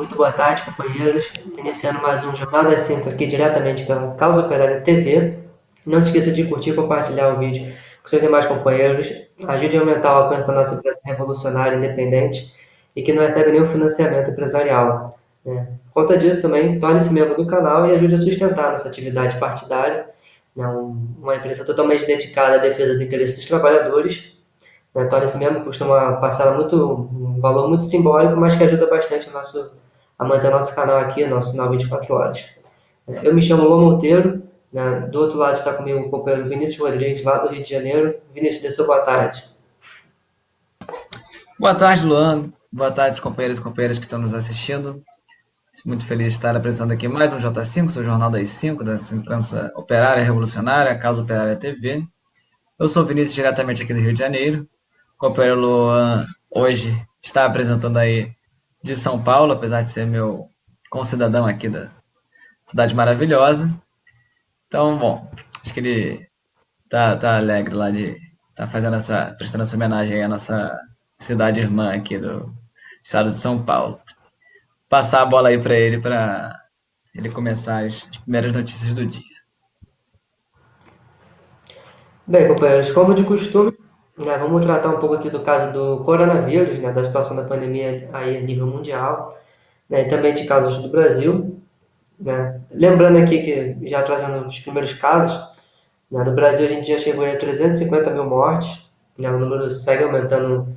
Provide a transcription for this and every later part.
Muito boa tarde, companheiros. Iniciando mais um Jornada às 5 aqui diretamente pela Causa Operária TV. Não se esqueça de curtir e compartilhar o vídeo com seus demais companheiros. Ajude a aumentar o alcance da nossa empresa revolucionária independente e que não recebe nenhum financiamento empresarial, né? Por conta disso também, torne-se membro do canal e ajude a sustentar nossa atividade partidária, né? Uma empresa totalmente dedicada à defesa do interesse dos trabalhadores, né? Torne-se membro, costuma passar um valor muito simbólico, mas que ajuda bastante a manter nosso canal aqui, nosso sinal 24 horas. Eu me chamo Lô Monteiro, né? Do outro lado está comigo o companheiro Vinícius Rodrigues, lá do Rio de Janeiro. Vinícius, dê sua boa tarde. Boa tarde, Luan. Boa tarde, companheiros e companheiras que estão nos assistindo. Muito feliz de estar apresentando aqui mais um J5, seu Jornal das 5, da sua imprensa operária revolucionária, a Causa Operária TV. Eu sou o Vinícius, diretamente aqui do Rio de Janeiro. O companheiro Luan hoje está apresentando aí de São Paulo, apesar de ser meu concidadão aqui da cidade maravilhosa. Então, bom, acho que ele tá alegre lá de prestando essa homenagem aí à nossa cidade irmã aqui do estado de São Paulo. Passar a bola aí para ele começar as primeiras notícias do dia. Bem, companheiros, como de costume, né, vamos tratar um pouco aqui do caso do coronavírus, né, da situação da pandemia aí a nível mundial, né, e também de casos do Brasil, né. Lembrando aqui que, já trazendo os primeiros casos, né, no Brasil a gente já chegou a 350 mil mortes, né, o número segue aumentando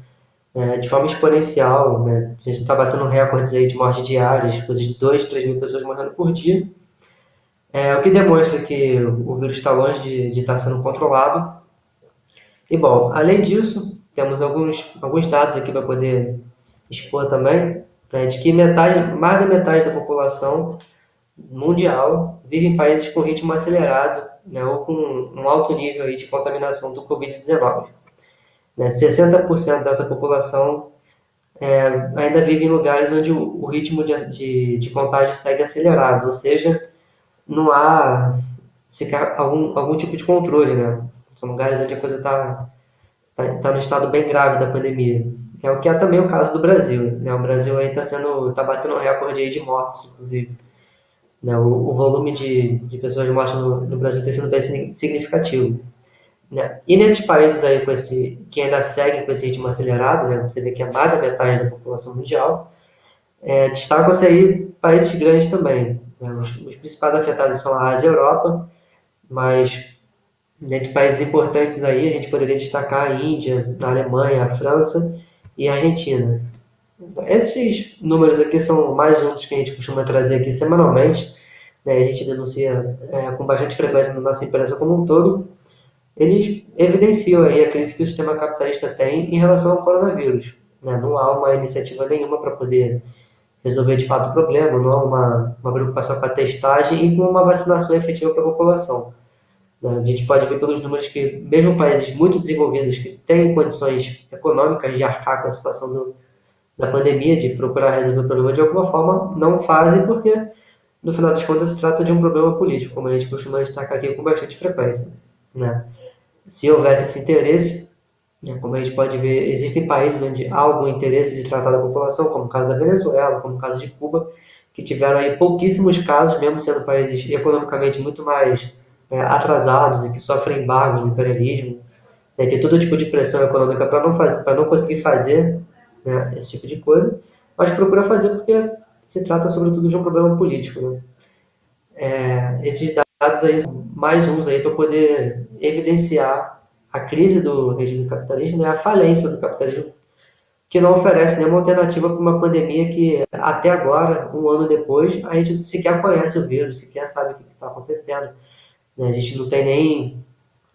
de forma exponencial, né, a gente está batendo recordes aí de mortes diárias, coisas de 2, 3 mil pessoas morrendo por dia, o que demonstra que o vírus está longe de estar sendo controlado. E bom, além disso, temos alguns dados aqui para poder expor também, né, de que mais da metade da população mundial vive em países com ritmo acelerado, né, ou com um alto nível aí de contaminação do Covid-19. Né, 60% dessa população ainda vive em lugares onde o ritmo de contágio segue acelerado, ou seja, não há sequer algum tipo de controle, né? São lugares onde a coisa está no estado bem grave da pandemia. É o que é também o caso do Brasil, né? O Brasil aí está batendo um recorde aí de mortes, inclusive. Né? O volume de pessoas mortas no Brasil tem sido bem significativo. Né? E nesses países aí que ainda seguem com esse ritmo acelerado, né? Você vê que é mais da metade da população mundial, destacam-se aí países grandes também. Né? Os principais afetados são a Ásia e a Europa, mas dentre países importantes aí a gente poderia destacar a Índia, a Alemanha, a França e a Argentina. Esses números aqui são mais um dos que a gente costuma trazer aqui semanalmente, né? A gente denuncia com bastante frequência na nossa imprensa como um todo. Eles evidenciam aí a crise que o sistema capitalista tem em relação ao coronavírus. Né? Não há uma iniciativa nenhuma para poder resolver de fato o problema, não há uma preocupação com a testagem e com uma vacinação efetiva para a população. Né? A gente pode ver pelos números que, mesmo países muito desenvolvidos, que têm condições econômicas de arcar com a situação da pandemia, de procurar resolver o problema de alguma forma, não fazem porque, no final das contas, se trata de um problema político, como a gente costuma destacar aqui com bastante frequência. Né? Se houvesse esse interesse, né, como a gente pode ver, existem países onde há algum interesse de tratar da população, como o caso da Venezuela, como o caso de Cuba, que tiveram aí pouquíssimos casos, mesmo sendo países economicamente muito mais atrasados e que sofrem embargos do imperialismo, né, tem todo tipo de pressão econômica para não conseguir fazer, né, esse tipo de coisa, mas procura fazer porque se trata sobretudo de um problema político. Né? Esses dados aí são mais uns aí para poder evidenciar a crise do regime capitalista, né, a falência do capitalismo, que não oferece nenhuma alternativa para uma pandemia que até agora, um ano depois, a gente sequer conhece o vírus, sequer sabe o que está acontecendo. Né? A gente não tem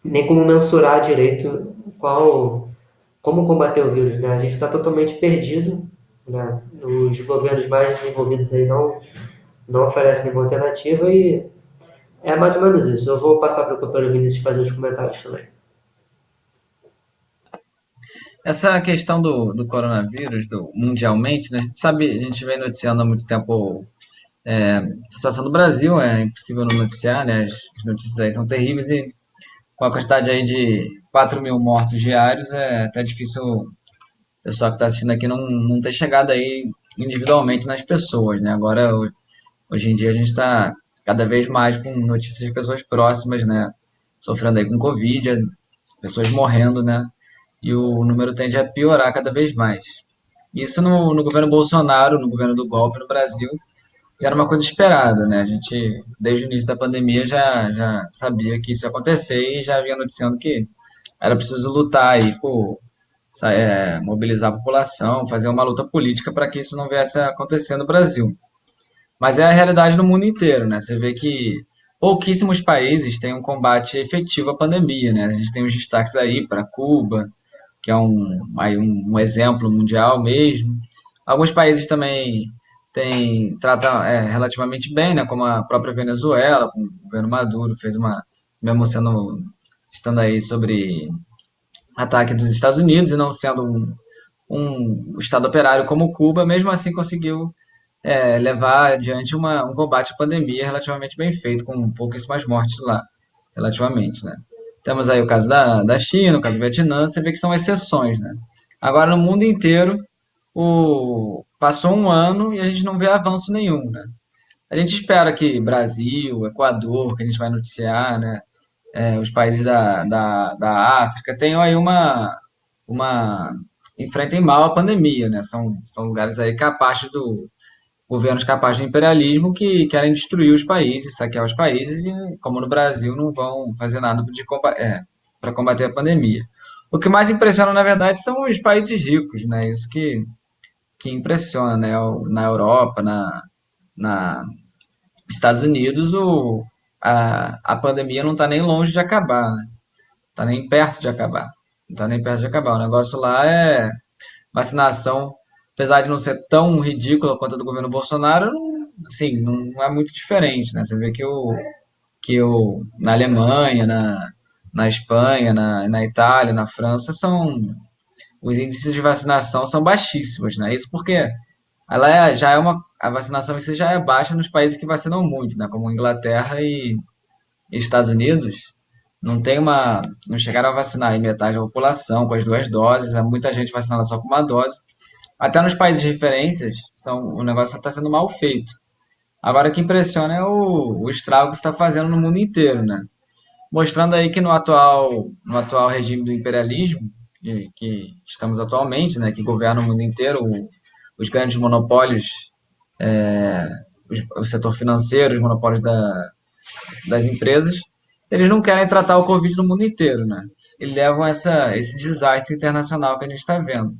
nem como mensurar direito como combater o vírus. Né? A gente está totalmente perdido. Né? Os governos mais desenvolvidos aí não oferecem nenhuma alternativa e é mais ou menos isso. Eu vou passar para o companheiro Vinícius fazer os comentários também. Essa questão do coronavírus, mundialmente, né, a gente sabe, a gente vem noticiando há muito tempo a situação do Brasil, é impossível não noticiar, né? As notícias aí são terríveis e com a quantidade aí de 4 mil mortos diários, é até difícil o pessoal que está assistindo aqui não ter chegado aí individualmente nas pessoas, né? Agora, hoje em dia, a gente está cada vez mais com notícias de pessoas próximas, né? Sofrendo aí com Covid, pessoas morrendo, né? E o número tende a piorar cada vez mais. Isso no governo Bolsonaro, no governo do golpe no Brasil, já era uma coisa esperada, né? A gente, desde o início da pandemia, já sabia que isso ia acontecer e já vinha noticiando que era preciso lutar aí por mobilizar a população, fazer uma luta política para que isso não viesse a acontecer no Brasil. Mas é a realidade no mundo inteiro, né? Você vê que pouquíssimos países têm um combate efetivo à pandemia, né? A gente tem os destaques aí para Cuba, que é um exemplo mundial mesmo. Alguns países também tratam relativamente bem, né? Como a própria Venezuela, com o governo Maduro, fez mesmo estando aí sobre ataque dos Estados Unidos e não sendo um Estado operário como Cuba, mesmo assim conseguiu levar adiante um combate à pandemia relativamente bem feito, com pouquíssimas mortes lá, relativamente, né? Temos aí o caso da China, o caso do Vietnã, você vê que são exceções, né? Agora, no mundo inteiro, passou um ano e a gente não vê avanço nenhum, né? A gente espera que Brasil, Equador, que a gente vai noticiar, né? Os países da África tenham aí uma enfrentem mal a pandemia, né? São lugares aí capazes governos capazes de imperialismo que querem destruir os países, saquear os países e, como no Brasil, não vão fazer nada para combater a pandemia. O que mais impressiona, na verdade, são os países ricos, né? Isso que impressiona, né? Na Europa, na Estados Unidos, a pandemia não está nem longe de acabar, né? Está nem perto de acabar. Não está nem perto de acabar. O negócio lá é vacinação, apesar de não ser tão ridícula quanto a do governo Bolsonaro, não, assim, não é muito diferente, né? Você vê na Alemanha, na Espanha, na Itália, na França, os índices de vacinação são baixíssimos, né? Isso porque a vacinação em si já é baixa nos países que vacinam muito, né? Como Inglaterra e Estados Unidos. Não chegaram a vacinar aí metade da população com as duas doses, há muita gente vacinada só com uma dose. Até nos países de referências, o negócio está sendo mal feito. Agora, o que impressiona é o estrago que está fazendo no mundo inteiro, né? Mostrando aí que no atual regime do imperialismo, que estamos atualmente, né, que governa o mundo inteiro, os grandes monopólios, o setor financeiro, os monopólios das empresas, eles não querem tratar o Covid no mundo inteiro, né? Eles levam esse desastre internacional que a gente está vendo.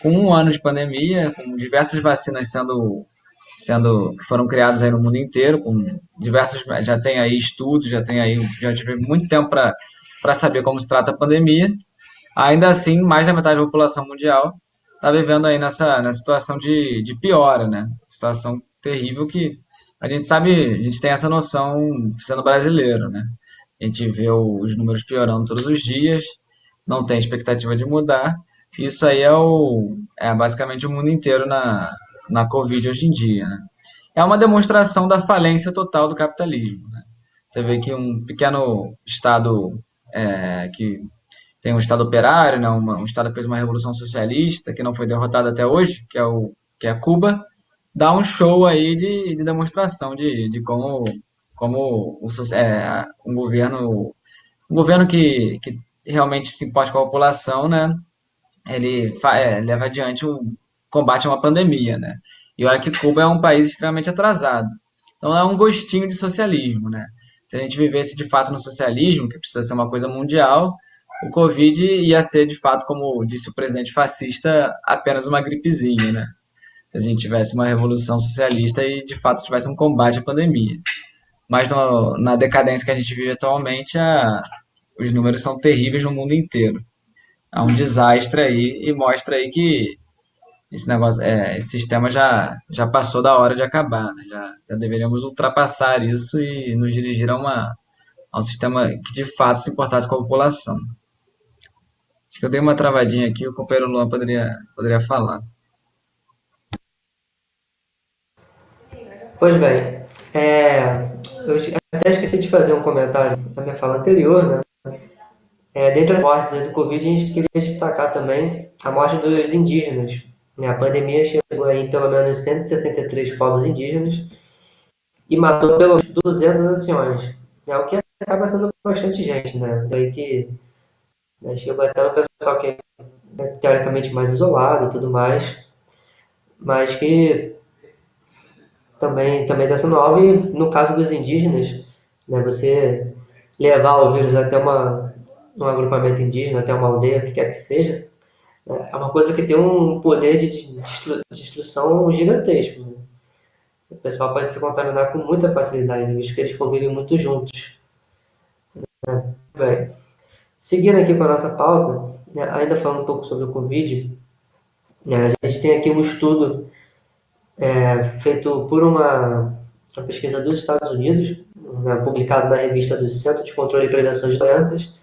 Com um ano de pandemia, com diversas vacinas que foram criadas aí no mundo inteiro, com já tem aí estudos, já tive muito tempo para saber como se trata a pandemia. Ainda assim, mais da metade da população mundial está vivendo aí nessa situação de piora, né? Situação terrível que a gente sabe, a gente tem essa noção sendo brasileiro, né? A gente vê os números piorando todos os dias, não tem expectativa de mudar. Isso aí é basicamente o mundo inteiro na Covid hoje em dia, né? É uma demonstração da falência total do capitalismo, né? Você vê que um pequeno estado que tem um estado operário, né, um estado que fez uma revolução socialista, que não foi derrotado até hoje, que é Cuba, dá um show aí de demonstração de como um governo que realmente se importa com a população, né, ele leva adiante o combate a uma pandemia, né? E olha que Cuba é um país extremamente atrasado. Então é um gostinho de socialismo, né? Se a gente vivesse de fato no socialismo, que precisa ser uma coisa mundial, o Covid ia ser de fato, como disse o presidente fascista, apenas uma gripezinha, né? Se a gente tivesse uma revolução socialista e de fato tivesse um combate à pandemia. Mas na decadência que a gente vive atualmente, os números são terríveis no mundo inteiro. Há um desastre aí e mostra aí que esse sistema já passou da hora de acabar, né? Já deveríamos ultrapassar isso e nos dirigir a um sistema que de fato se importasse com a população. Acho que eu dei uma travadinha aqui, o companheiro Luan poderia falar. Pois bem, eu até esqueci de fazer um comentário na minha fala anterior, né? Dentre as mortes aí do Covid, a gente queria destacar também a morte dos indígenas, né? A pandemia chegou aí em pelo menos 163 povos indígenas e matou pelo menos 200 anciões, né? O que acaba sendo bastante gente, né? Daí que, né, chegou até o pessoal que é teoricamente mais isolado e tudo mais, mas que também está sendo alvo. E no caso dos indígenas, né, você levar o vírus até um agrupamento indígena, até uma aldeia, o que quer que seja, né, é uma coisa que tem um poder de destruição gigantesco. Né? O pessoal pode se contaminar com muita facilidade, visto que eles convivem muito juntos. Bem, seguindo aqui com a nossa pauta, né, ainda falando um pouco sobre o Covid, né, a gente tem aqui um estudo feito por uma pesquisa dos Estados Unidos, né, publicado na revista do Centro de Controle e Prevenção de Doenças,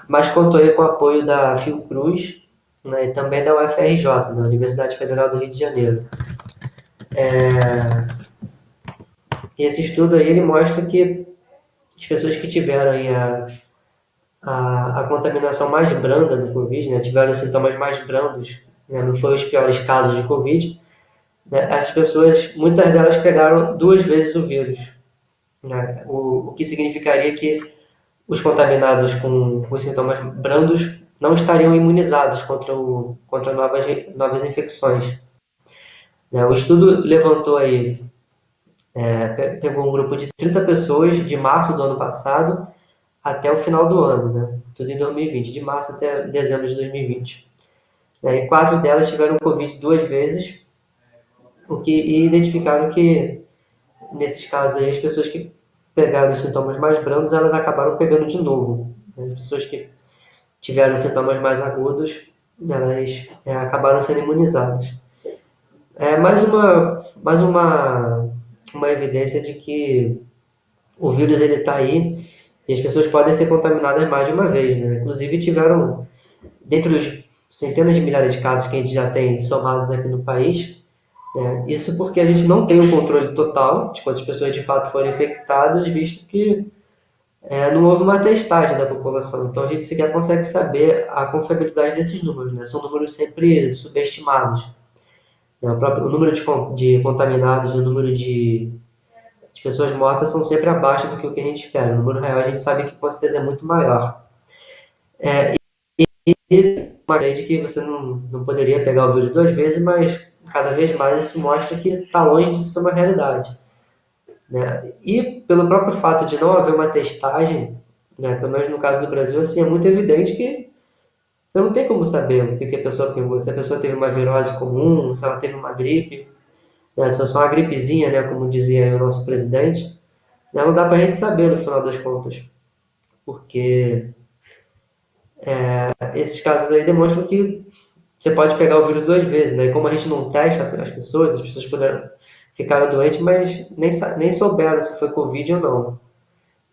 mas contou aí com o apoio da Fiocruz, né, e também da UFRJ, da Universidade Federal do Rio de Janeiro. E esse estudo aí ele mostra que as pessoas que tiveram aí a contaminação mais branda do Covid, né, tiveram sintomas mais brandos, né, não foram os piores casos de Covid, né, essas pessoas, muitas delas pegaram 2 vezes o vírus, né, o que significaria que os contaminados com os sintomas brandos não estariam imunizados contra novas infecções. Né? O estudo levantou aí, pegou um grupo de 30 pessoas de março do ano passado até o final do ano, né? Tudo em 2020, de março até dezembro de 2020. E 4 delas tiveram Covid 2 vezes, e identificaram que, nesses casos aí, as pessoas que pegaram os sintomas mais brandos, elas acabaram pegando de novo. Né? As pessoas que tiveram sintomas mais agudos, elas acabaram sendo imunizadas. É uma evidência de que o vírus ele está aí e as pessoas podem ser contaminadas mais de uma vez, né? Inclusive tiveram, dentre os centenas de milhares de casos que a gente já tem somados aqui no país, né? Isso porque a gente não tem um controle total de quantas pessoas de fato foram infectadas, visto que não houve uma testagem da população. Então a gente sequer consegue saber a confiabilidade desses números, né? São números sempre subestimados. Né? O número de contaminados e o número de pessoas mortas são sempre abaixo do que o que a gente espera. O número real a gente sabe que com certeza é muito maior. E uma ideia de que você não poderia pegar o vírus 2 vezes, mas cada vez mais isso mostra que está longe de ser uma realidade. Né? E pelo próprio fato de não haver uma testagem, né, pelo menos no caso do Brasil, assim, é muito evidente que você não tem como saber o que a pessoa pegou, se a pessoa teve uma virose comum, se ela teve uma gripe, né, se foi só uma gripezinha, né, como dizia o nosso presidente, né, não dá para a gente saber no final das contas, porque esses casos aí demonstram que você pode pegar o vírus 2 vezes, né? E como a gente não testa as pessoas puderam ficaram doentes, mas nem souberam se foi Covid ou não.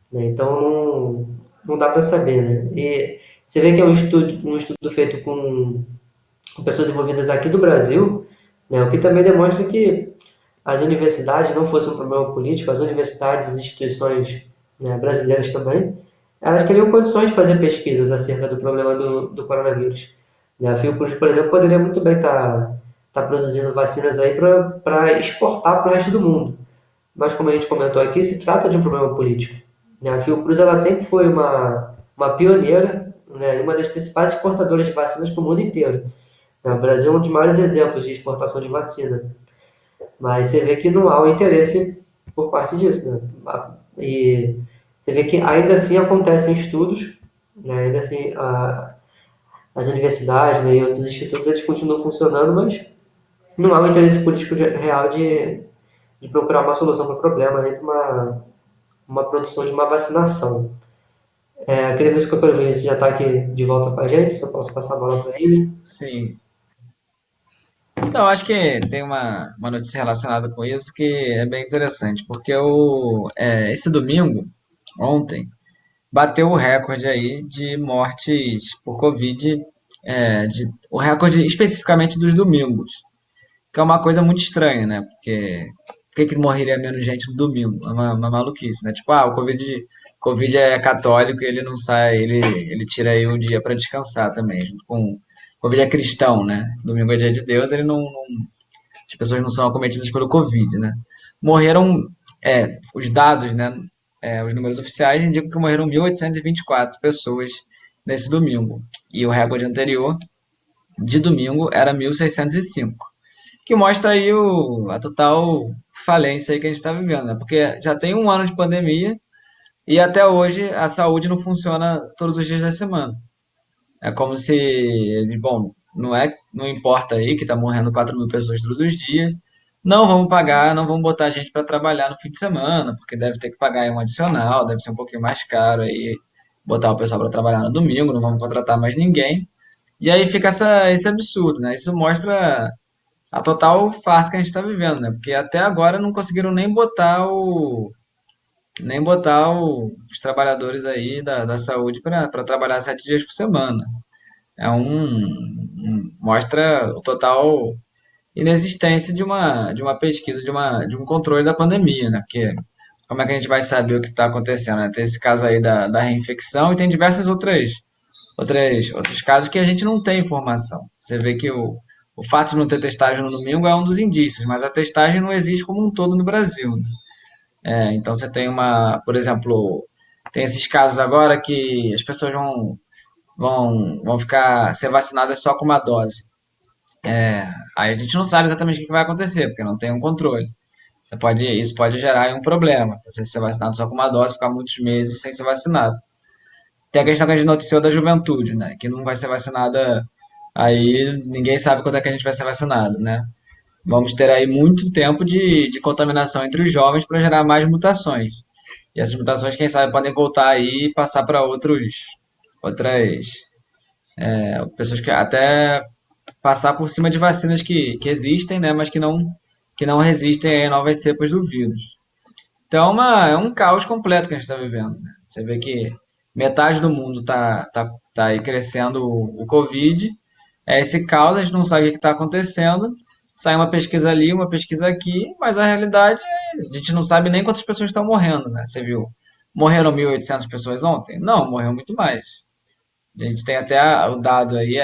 Né? Então não dá para saber, né? E você vê que é um estudo feito com pessoas envolvidas aqui do Brasil, né? O que também demonstra que as universidades não fosse um problema político, as universidades, as instituições, né, brasileiras também, elas teriam condições de fazer pesquisas acerca do problema do coronavírus. Né? A Fiocruz, por exemplo, poderia muito bem estar produzindo vacinas aí para exportar para o resto do mundo. Mas, como a gente comentou aqui, se trata de um problema político. Né? A Fiocruz ela sempre foi uma pioneira, né, e uma das principais exportadoras de vacinas para o mundo inteiro. Né? O Brasil é um dos maiores exemplos de exportação de vacina. Mas você vê que não há um interesse por parte disso, né? E você vê que ainda assim acontecem estudos, né? Ainda assim as universidades, né, e outros institutos eles continuam funcionando, mas não há um interesse político real de procurar uma solução para o problema, nem para uma produção de uma vacinação. Queria ver se o Dr. Vinícius já está aqui de volta com a gente, se eu posso passar a bola para ele. Sim. Então, acho que tem uma notícia relacionada com isso que é bem interessante, porque esse domingo, ontem, bateu o recorde aí de mortes por Covid, o recorde especificamente dos domingos, que é uma coisa muito estranha, né? Porque por que que morreria menos gente no domingo? É uma maluquice, né? Tipo, o Covid é católico e ele não sai, ele tira aí um dia para descansar também, junto com Covid é cristão, né? Domingo é dia de Deus, as pessoas não são acometidas pelo Covid, né? Morreram, os dados, né? Os números oficiais indicam que morreram 1.824 pessoas nesse domingo. E o recorde anterior de domingo era 1.605, que mostra aí a total falência aí que a gente está vivendo, né? Porque já tem um ano de pandemia e até hoje a saúde não funciona todos os dias da semana. É como se, bom, não importa aí que tá morrendo 4.000 pessoas todos os dias, não vamos pagar, não vamos botar gente para trabalhar no fim de semana, porque deve ter que pagar aí um adicional, deve ser um pouquinho mais caro aí botar o pessoal para trabalhar no domingo, não vamos contratar mais ninguém. E aí fica esse absurdo, né? Isso mostra a total farsa que a gente está vivendo, né? Porque até agora não conseguiram os trabalhadores aí da saúde para trabalhar 7 dias por semana. Mostra o total inexistência de uma pesquisa, de um controle da pandemia, né? Porque como é que a gente vai saber o que está acontecendo, né? Tem esse caso aí da reinfecção e tem diversas outros casos que a gente não tem informação. Você vê que o fato de não ter testagem no domingo é um dos indícios, mas a testagem não existe como um todo no Brasil, né? Então você tem por exemplo, tem esses casos agora que as pessoas vão ser vacinadas só com uma dose. Aí a gente não sabe exatamente o que vai acontecer, porque não tem um controle. Isso pode gerar aí um problema. Você ser vacinado só com uma dose, ficar muitos meses sem ser vacinado. Tem a questão que a gente noticiou da juventude, né? Que não vai ser vacinada. Aí ninguém sabe quando é que a gente vai ser vacinado, né? Vamos ter aí muito tempo de contaminação entre os jovens para gerar mais mutações. E essas mutações, quem sabe, podem voltar aí e passar para outras pessoas que até passar por cima de vacinas que existem, né, mas que não resistem a novas cepas do vírus. Então é um caos completo que a gente está vivendo, né? Você vê que metade do mundo tá aí crescendo o Covid, esse caos, a gente não sabe o que está acontecendo, sai uma pesquisa ali, uma pesquisa aqui, mas a realidade a gente não sabe nem quantas pessoas estão morrendo, né? Você viu, morreram 1.800 pessoas ontem? Não, morreu muito mais. A gente tem até o dado aí,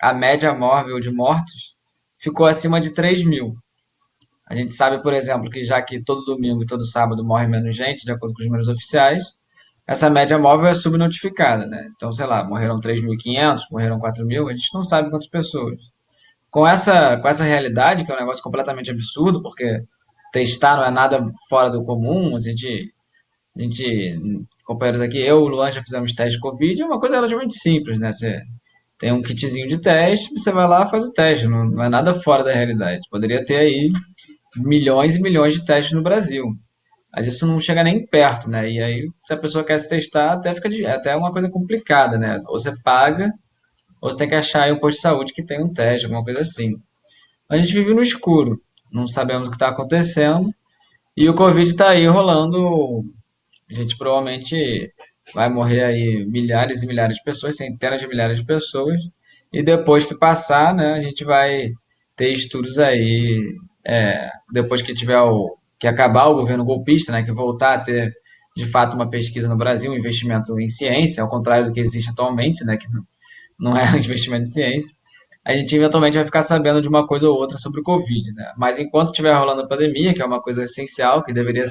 a média móvel de mortos ficou acima de 3.000. A gente sabe, por exemplo, que já que todo domingo e todo sábado morre menos gente, de acordo com os números oficiais, essa média móvel é subnotificada, né? Então, sei lá, morreram 3.500, morreram 4.000, a gente não sabe quantas pessoas. Com essa realidade, que é um negócio completamente absurdo, porque testar não é nada fora do comum, companheiros aqui, eu e o Luan já fizemos teste de Covid, é uma coisa relativamente simples, né? Você tem um kitzinho de teste, você vai lá e faz o teste, não é nada fora da realidade. Poderia ter aí milhões e milhões de testes no Brasil, mas isso não chega nem perto, né? E aí, se a pessoa quer se testar, até uma coisa complicada, né? Ou você paga, ou você tem que achar aí um posto de saúde que tem um teste, alguma coisa assim. A gente vive no escuro, não sabemos o que está acontecendo, e o Covid está aí rolando. A gente provavelmente vai morrer aí milhares e milhares de pessoas, centenas de milhares de pessoas, e depois que passar, né, a gente vai ter estudos aí, depois que acabar o governo golpista, né, que voltar a ter de fato uma pesquisa no Brasil, um investimento em ciência, ao contrário do que existe atualmente, né, que não é um investimento em ciência, a gente eventualmente vai ficar sabendo de uma coisa ou outra sobre o Covid, né? Mas enquanto estiver rolando a pandemia, que é uma coisa essencial, que deveria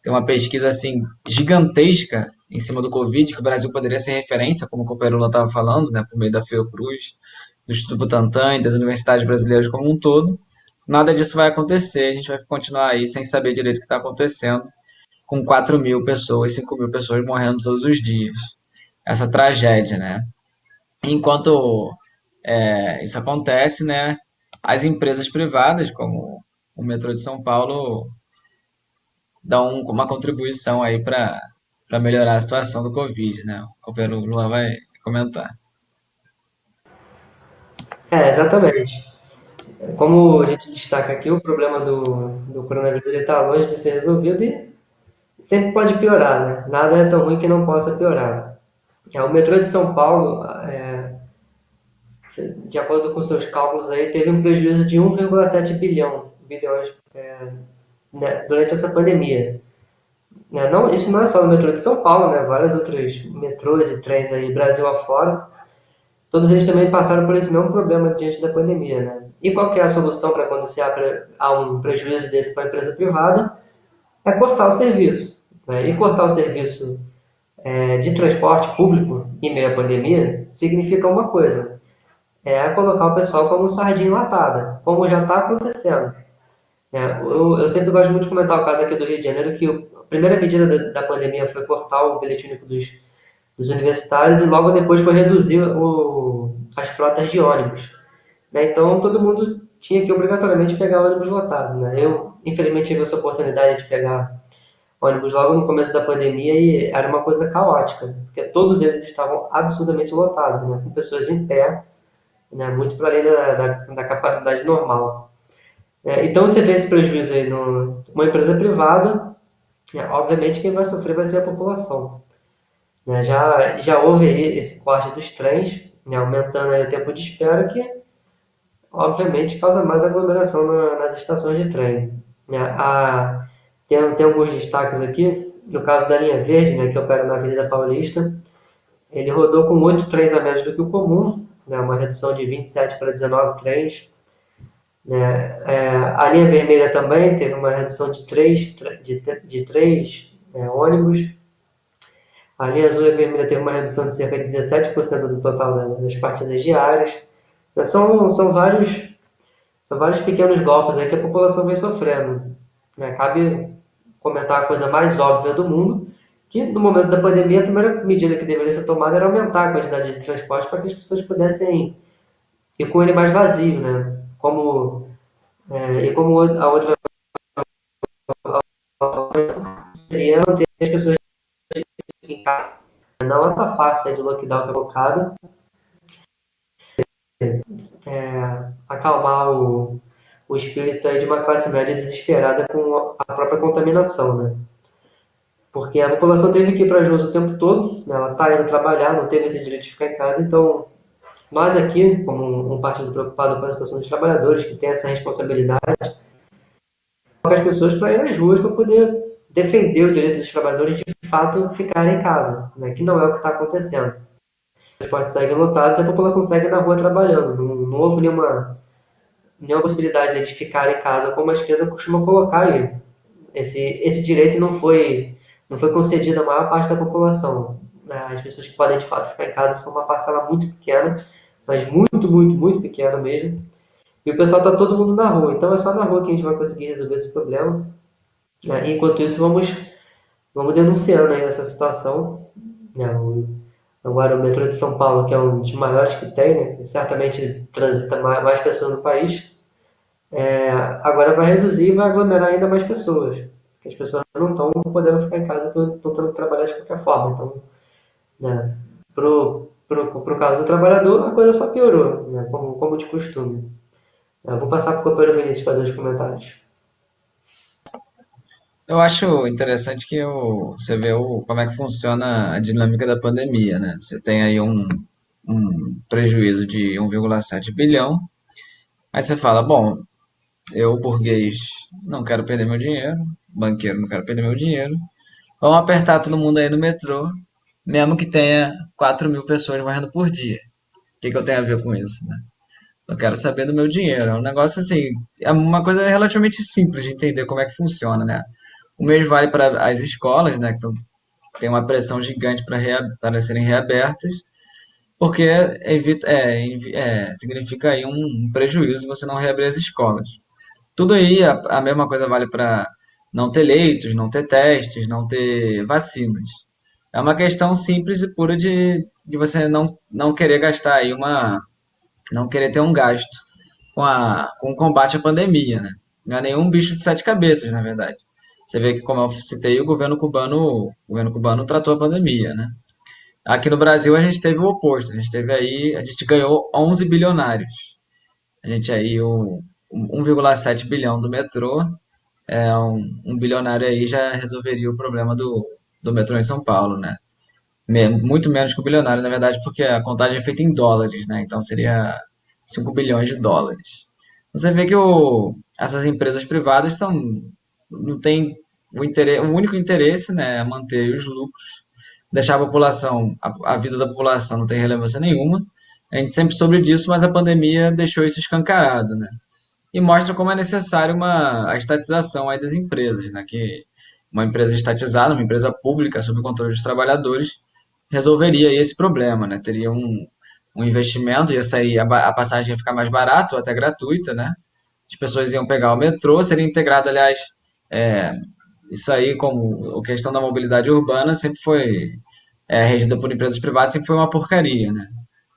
ter uma pesquisa assim gigantesca em cima do Covid, que o Brasil poderia ser referência, como o companheiro Lula estava falando, né, por meio da Fiocruz, do Instituto Butantan e das universidades brasileiras como um todo, nada disso vai acontecer, a gente vai continuar aí sem saber direito o que está acontecendo, com 4.000 pessoas, 5.000 pessoas morrendo todos os dias. Essa tragédia, né? Enquanto isso acontece, né, as empresas privadas, como o metrô de São Paulo, dão uma contribuição aí para melhorar a situação do Covid, né? O companheiro Luan vai comentar. Exatamente. Como a gente destaca aqui, o problema do coronavírus está longe de ser resolvido e sempre pode piorar, né? Nada é tão ruim que não possa piorar. O metrô de São Paulo, de acordo com seus cálculos aí, teve um prejuízo de 1,7 bilhões né, durante essa pandemia. Né? Não, isso não é só no metrô de São Paulo, né? Vários outros metrôs e trens aí, Brasil afora, todos eles também passaram por esse mesmo problema diante da pandemia, né? E qual que é a solução para quando há um prejuízo desse para a empresa privada? É cortar o serviço, né? E cortar o serviço de transporte público em meio à pandemia significa uma coisa, é colocar o pessoal como sardinha enlatada, como já está acontecendo. Eu sempre gosto muito de comentar o caso aqui do Rio de Janeiro, que a primeira medida da pandemia foi cortar o bilhete único dos universitários e logo depois foi reduzir as frotas de ônibus. Né? Então todo mundo tinha que obrigatoriamente pegar ônibus lotado. Né? Eu, infelizmente, tive essa oportunidade de pegar ônibus logo no começo da pandemia e era uma coisa caótica, porque todos eles estavam absurdamente lotados, né? Com pessoas em pé, né? Muito para além da capacidade normal. Então você vê esse prejuízo aí numa empresa privada, obviamente quem vai sofrer vai ser a população. Né? Já houve aí esse corte dos trens, né? Aumentando aí o tempo de espera, que obviamente causa mais aglomeração nas estações de trem. Né? Tem alguns destaques aqui, no caso da linha verde, né, que opera na Avenida Paulista, ele rodou com 8 trens a menos do que o comum, né, uma redução de 27 para 19 trens. Né? A linha vermelha também teve uma redução de 3 ônibus. A linha azul e a vermelha teve uma redução de cerca de 17% do total das partidas diárias. São vários pequenos golpes aí que a população vem sofrendo. Né? Cabe comentar a coisa mais óbvia do mundo, que no momento da pandemia a primeira medida que deveria ser tomada era aumentar a quantidade de transporte para que as pessoas pudessem ir com ele mais vazio, né? E como a outra seria manter as pessoas em casa, não essa farsa de lockdown que é colocada, acalmar o espírito aí de uma classe média desesperada com a própria contaminação, né? Porque a população teve que ir para as ruas o tempo todo, né? Ela está indo trabalhar, não teve esse direito de ficar em casa, então nós aqui, como um partido preocupado com a situação dos trabalhadores, que tem essa responsabilidade, coloca as pessoas para ir às ruas para poder defender o direito dos trabalhadores de fato ficarem em casa, né? Que não é o que está acontecendo. Os transportes seguem lotados e a população segue na rua trabalhando. Não houve nenhuma possibilidade de ficar em casa, como a esquerda costuma colocar aí. Esse direito não foi concedido à maior parte da população. Né? As pessoas que podem de fato ficar em casa são uma parcela muito pequena, mas muito, muito, muito pequena mesmo. E o pessoal está todo mundo na rua. Então é só na rua que a gente vai conseguir resolver esse problema. Né? E enquanto isso, vamos denunciando aí essa situação. Né? Agora o metrô de São Paulo, que é um dos maiores que tem, né? Que certamente transita mais pessoas no país, agora vai reduzir e vai aglomerar ainda mais pessoas. Porque as pessoas não estão podendo ficar em casa, estão tendo que trabalhar de qualquer forma. Então, né, pro caso do trabalhador, a coisa só piorou, né, como de costume. Eu vou passar para o companheiro Vinícius fazer os comentários. Eu acho interessante que você vê como é que funciona a dinâmica da pandemia, né? Você tem aí um prejuízo de 1,7 bilhão, aí você fala, bom, eu, burguês, não quero perder meu dinheiro, banqueiro, não quero perder meu dinheiro, vamos apertar todo mundo aí no metrô, mesmo que tenha 4 mil pessoas morrendo por dia. O que que eu tenho a ver com isso, né? Só quero saber do meu dinheiro. É um negócio assim, é uma coisa relativamente simples de entender como é que funciona, né? O mesmo vale para as escolas, né, que tem uma pressão gigante para serem reabertas, porque significa aí um prejuízo você não reabrir as escolas. Tudo aí, a mesma coisa vale para não ter leitos, não ter testes, não ter vacinas. É uma questão simples e pura de você não querer gastar aí não querer ter um gasto com o combate à pandemia, né? Não é nenhum bicho de sete cabeças, na verdade. Você vê que, como eu citei, o governo cubano tratou a pandemia, né? Aqui no Brasil a gente teve o oposto, a gente ganhou 11 bilionários. A gente aí, o 1,7 bilhão do metrô, um bilionário aí já resolveria o problema do metrô em São Paulo, né? Muito menos que o bilionário, na verdade, porque a contagem é feita em dólares, né? Então seria 5 bilhões de dólares. Você vê que essas empresas privadas não têm o único interesse, né, é manter os lucros, deixar a vida da população não tem relevância nenhuma, A gente sempre soube disso, mas a pandemia deixou isso escancarado, né? E mostra como é necessário a estatização aí das empresas, né? Que uma empresa estatizada, uma empresa pública sob o controle dos trabalhadores, resolveria aí esse problema, né? Teria um investimento, ia sair, a passagem ia ficar mais barata ou até gratuita, né? As pessoas iam pegar o metrô, seria integrado, aliás, é, isso aí, como a questão da mobilidade urbana, sempre foi regida por empresas privadas, sempre foi uma porcaria, né?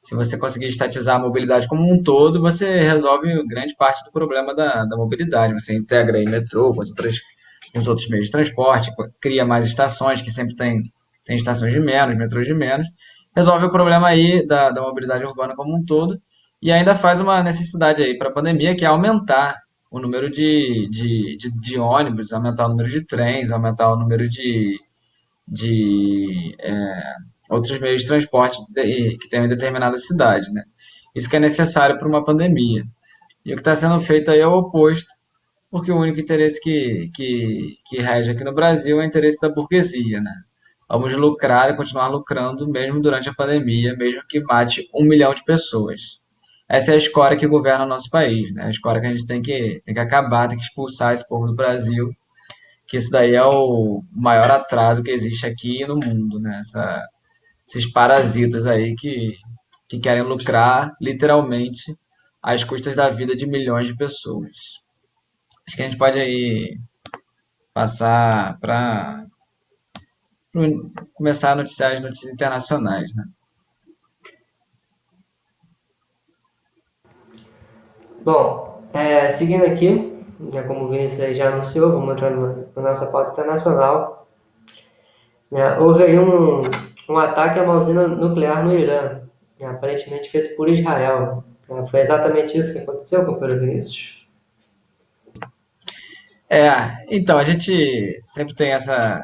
Se você conseguir estatizar a mobilidade como um todo, você resolve grande parte do problema da mobilidade. Você integra aí metrô com os outros meios de transporte, cria mais estações, que sempre tem estações de menos, metrôs de menos, resolve o problema aí da mobilidade urbana como um todo e ainda faz uma necessidade aí para a pandemia, que é aumentar o número de ônibus, aumentar o número de trens, aumentar o número de outros meios de transporte que tenham em determinada cidade, né? Isso que é necessário para uma pandemia. E o que está sendo feito aí é o oposto, porque o único interesse que rege aqui no Brasil é o interesse da burguesia, né? Vamos lucrar e continuar lucrando mesmo durante a pandemia, mesmo que mate 1 milhão de pessoas. Essa é a escória que governa o nosso país, né? A escória que a gente tem que acabar, tem que expulsar esse povo do Brasil, que isso daí é o maior atraso que existe aqui no mundo, né? Esses parasitas aí que querem lucrar literalmente às custas da vida de milhões de pessoas. Acho que a gente pode aí passar para começar a noticiar as notícias internacionais, né? Bom, seguindo aqui, né, como o Vinícius aí já anunciou, vamos entrar na nossa pauta internacional. Né, houve aí um ataque a uma usina nuclear no Irã, né, aparentemente feito por Israel. Né, foi exatamente isso que aconteceu, companheiro Vinícius? Então, a gente sempre tem essa.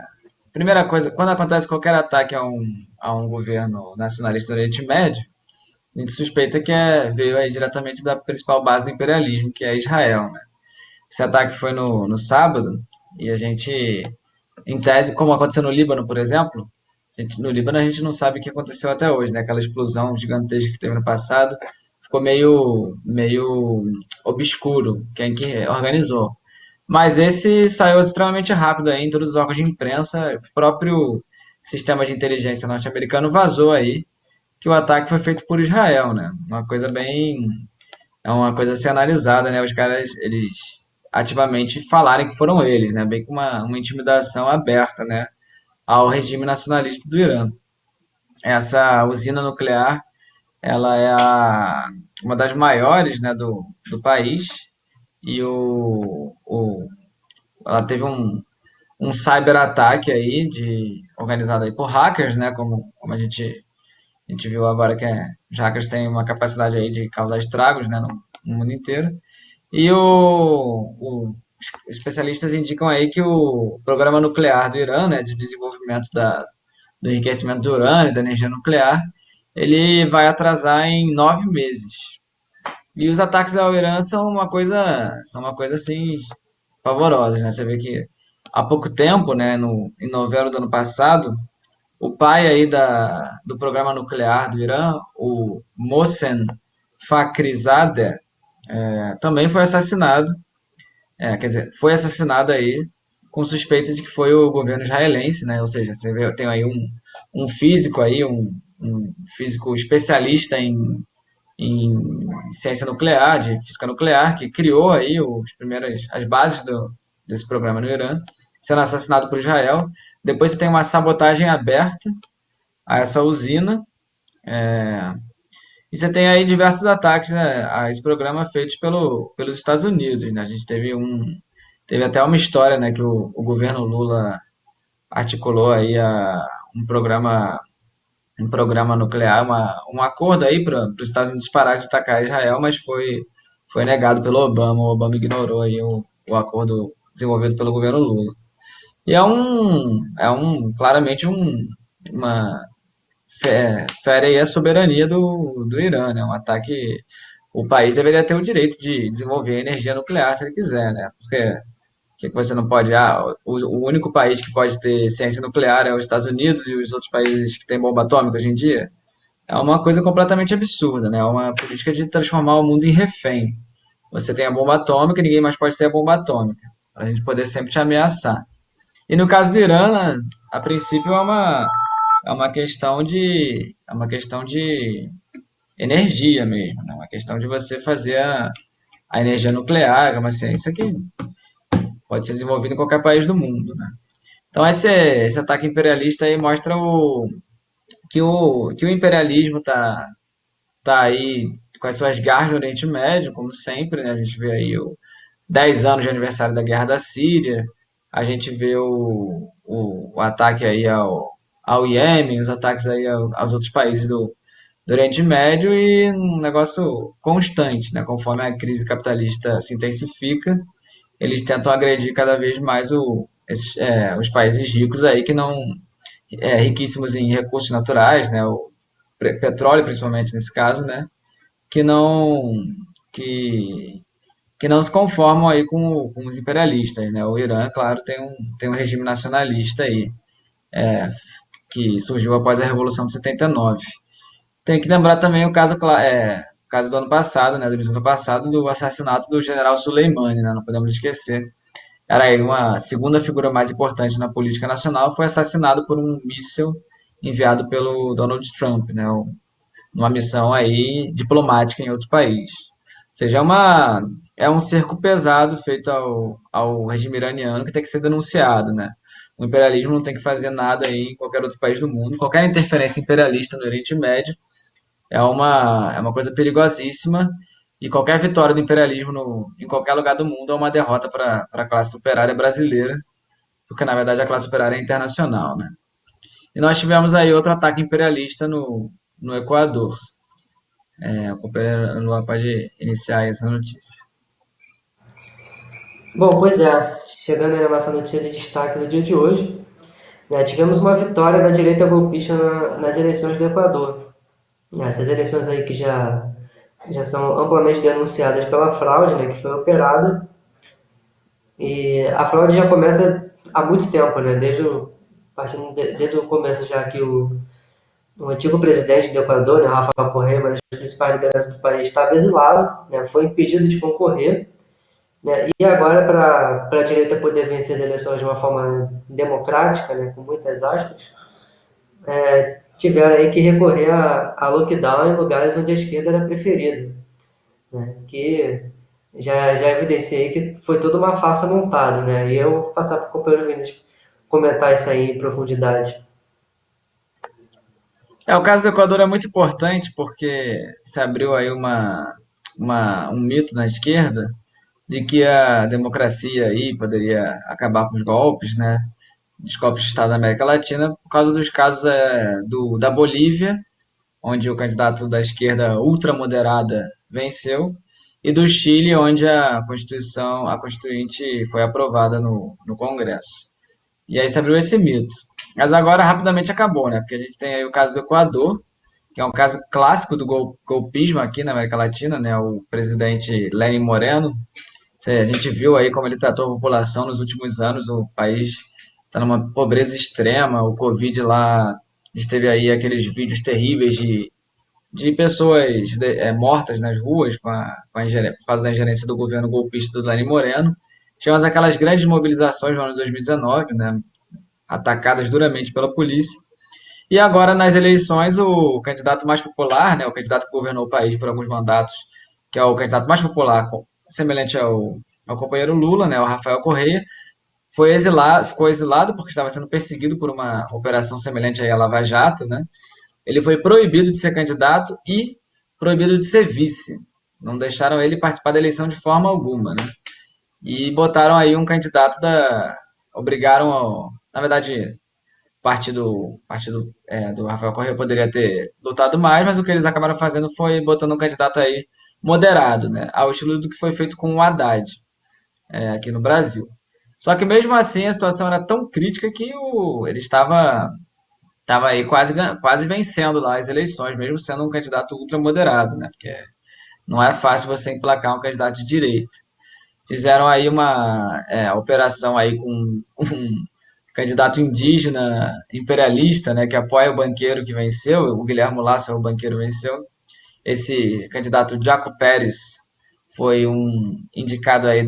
Primeira coisa, quando acontece qualquer ataque a um governo nacionalista do Oriente Médio, a gente suspeita que veio aí diretamente da principal base do imperialismo, que é Israel, né? Esse ataque foi no sábado, e a gente, em tese, como aconteceu no Líbano, por exemplo, no Líbano a gente não sabe o que aconteceu até hoje, né? Aquela explosão gigantesca que teve no passado ficou meio obscuro quem que organizou. Mas esse saiu extremamente rápido aí em todos os órgãos de imprensa. O próprio sistema de inteligência norte-americano vazou aí que o ataque foi feito por Israel, né? É uma coisa a ser analisada, né? Os caras, eles ativamente falarem que foram eles, né? Bem com uma intimidação aberta, né? Ao regime nacionalista do Irã. Essa usina nuclear, ela é uma das maiores, né, do país e ela teve um cyberataque aí organizado aí por hackers, né? Como a gente viu agora que os hackers têm uma capacidade aí de causar estragos, né, no mundo inteiro. E os especialistas indicam aí que o programa nuclear do Irã, né, de desenvolvimento do enriquecimento do urânio, da energia nuclear, ele vai atrasar em 9 meses. E os ataques ao Irã são uma coisa assim pavorosas, né? Você vê que há pouco tempo, né, em novembro do ano passado, o pai aí do programa nuclear do Irã, o Mohsen Fakhrizadeh, também foi assassinado. Quer dizer, foi assassinado aí com suspeita de que foi o governo israelense, né? Ou seja, você vê, tem aí um físico aí, um físico especialista em ciência nuclear, de física nuclear, que criou aí as bases desse programa no Irã, sendo assassinado por Israel. Depois você tem uma sabotagem aberta a essa usina, e você tem aí diversos ataques, né, a esse programa feitos pelos Estados Unidos, né? A gente teve até uma história, né, que o governo Lula articulou aí um programa um programa nuclear, um acordo aí para os Estados Unidos parar de atacar Israel, mas foi negado pelo Obama. O Obama ignorou aí o acordo desenvolvido pelo governo Lula. E claramente uma fere aí a soberania do Irã, né? Um ataque. O país deveria ter o direito de desenvolver energia nuclear se ele quiser, né? Porque que você não pode. O único país que pode ter ciência nuclear é os Estados Unidos e os outros países que têm bomba atômica hoje em dia. é uma coisa completamente absurda, né? É uma política de transformar o mundo em refém. Você tem a bomba atômica, ninguém mais pode ter a bomba atômica, para a gente poder sempre te ameaçar. E no caso do Irã, né, a princípio é uma questão de energia mesmo, né? Uma questão de você fazer a energia nuclear, é uma ciência que pode ser desenvolvida em qualquer país do mundo, né? Então esse ataque imperialista aí mostra que o imperialismo tá aí com as suas garras no Oriente Médio, como sempre, né? A gente vê aí 10 anos de aniversário da Guerra da Síria, a gente vê o ataque aí ao Iêmen, os ataques aí aos outros países do Oriente Médio e um negócio constante, né? Conforme a crise capitalista se intensifica, eles tentam agredir cada vez mais os países ricos aí que não riquíssimos em recursos naturais, né? O petróleo principalmente nesse caso, né? Que não que que não se conformam aí com os imperialistas, né? O Irã, claro, tem um regime nacionalista aí, que surgiu após a Revolução de 79. Tem que lembrar também o caso do ano passado, né, do início do ano passado, do assassinato do general Soleimani, né, não podemos esquecer. Era aí uma segunda figura mais importante na política nacional, foi assassinado por um míssil enviado pelo Donald Trump, né, numa missão aí diplomática em outro país. Ou seja, é um cerco pesado feito ao regime iraniano que tem que ser denunciado, né? O imperialismo não tem que fazer nada aí em qualquer outro país do mundo. Qualquer interferência imperialista no Oriente Médio é uma coisa perigosíssima e qualquer vitória do imperialismo em qualquer lugar do mundo é uma derrota para a classe operária brasileira, porque na verdade a classe operária é internacional, né? E nós tivemos aí outro ataque imperialista no Equador. O companheiro Luan pode iniciar essa notícia. Bom, pois é, chegando aí na nossa notícia de destaque do dia de hoje, né, tivemos uma vitória da direita golpista nas eleições do Equador. Essas eleições aí que já são amplamente denunciadas pela fraude, né, que foi operada, e a fraude já começa há muito tempo, né, desde o começo já que o antigo presidente do Equador, né, Rafael Correa, uma das principais lideranças do país, estava exilado, né, foi impedido de concorrer, né, e agora para a direita poder vencer as eleições de uma forma democrática, né, com muitas aspas, tiveram aí que recorrer a lockdown em lugares onde a esquerda era preferida, né? Que já evidenciei que foi toda uma farsa montada, né? E eu vou passar para o companheiro Vinícius comentar isso aí em profundidade. O caso do Equador é muito importante porque se abriu aí um mito na esquerda de que a democracia aí poderia acabar com os golpes, né? Os golpes de Estado da América Latina, por causa dos casos da Bolívia, onde o candidato da esquerda ultramoderada venceu, e do Chile, onde a Constituinte foi aprovada no Congresso. E aí se abriu esse mito. Mas agora rapidamente acabou, né? Porque a gente tem aí o caso do Equador, que é um caso clássico do golpismo aqui na América Latina, né? O presidente Lenin Moreno. A gente viu aí como ele tratou a população nos últimos anos, o país está numa pobreza extrema, o Covid lá, a gente teve aí aqueles vídeos terríveis de pessoas mortas nas ruas por causa da ingerência do governo golpista do Lenin Moreno. Tivemos aquelas grandes mobilizações no ano de 2019, né, atacadas duramente pela polícia. E agora, nas eleições, o candidato mais popular, né, o candidato que governou o país por alguns mandatos, que é o candidato mais popular, semelhante ao companheiro Lula, né, o Rafael Correa, ficou exilado porque estava sendo perseguido por uma operação semelhante à Lava Jato, né? Ele foi proibido de ser candidato e proibido de ser vice. Não deixaram ele participar da eleição de forma alguma, né? E botaram aí um candidato na verdade, partido do Rafael Correa poderia ter lutado mais, mas o que eles acabaram fazendo foi botando um candidato aí moderado, né? Ao estilo do que foi feito com o Haddad, aqui no Brasil. Só que mesmo assim a situação era tão crítica que ele estava aí quase vencendo lá as eleições, mesmo sendo um candidato ultramoderado, né? Porque não é fácil você emplacar um candidato de direita. Fizeram aí uma operação aí candidato indígena imperialista, né, que apoia o banqueiro que venceu, o Guilherme Lasso é o banqueiro que venceu. Esse candidato Jaco Pérez foi um indicado aí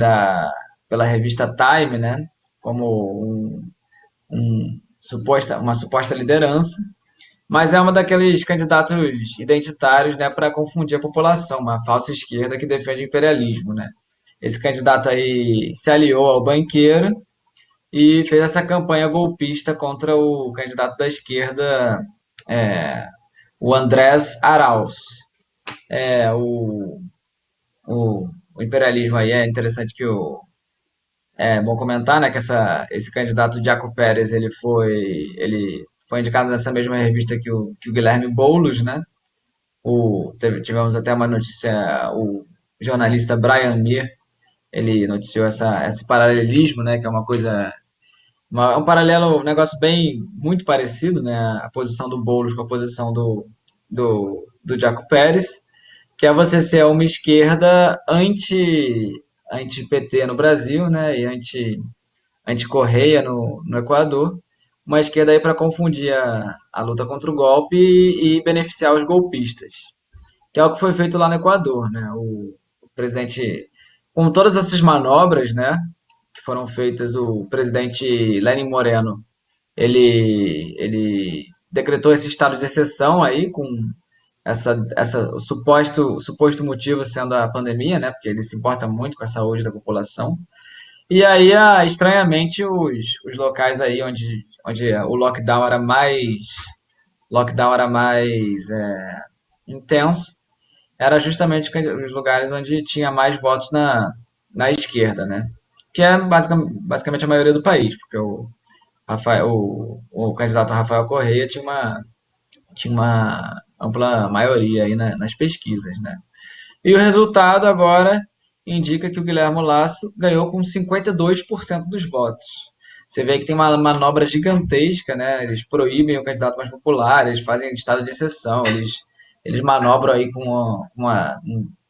pela revista Time, né, como uma suposta liderança, mas é uma daqueles candidatos identitários, né, para confundir a população, uma falsa esquerda que defende o imperialismo, né. Esse candidato aí se aliou ao banqueiro e fez essa campanha golpista contra o candidato da esquerda, é, o Andrés Arauz. É, o imperialismo aí é interessante é bom comentar, né, que esse candidato Jaco Pérez, ele foi indicado nessa mesma revista que o Guilherme Boulos, né? Tivemos até uma notícia, o jornalista Brian Mir, ele noticiou esse paralelismo, né, que é uma coisa, um paralelo, um negócio bem, muito parecido, né, a posição do Boulos com a posição do Jaco Pérez, que é você ser uma esquerda anti-PT no Brasil, né, e anti-Correia no Equador, uma esquerda aí para confundir a luta contra o golpe e beneficiar os golpistas, que é o que foi feito lá no Equador, né, o presidente, com todas essas manobras, né, que foram feitas, o presidente Lenin Moreno, ele decretou esse estado de exceção aí com o suposto motivo sendo a pandemia, né? Porque ele se importa muito com a saúde da população. E aí, estranhamente, os locais aí onde o lockdown era mais intenso, era justamente os lugares onde tinha mais votos na esquerda, né? Que é basicamente a maioria do país, porque o candidato Rafael Correia tinha uma ampla maioria aí nas pesquisas, né? E o resultado agora indica que o Guilherme Lasso ganhou com 52% dos votos. Você vê que tem uma manobra gigantesca, né? Eles proíbem o candidato mais popular, eles fazem estado de exceção, eles manobram aí com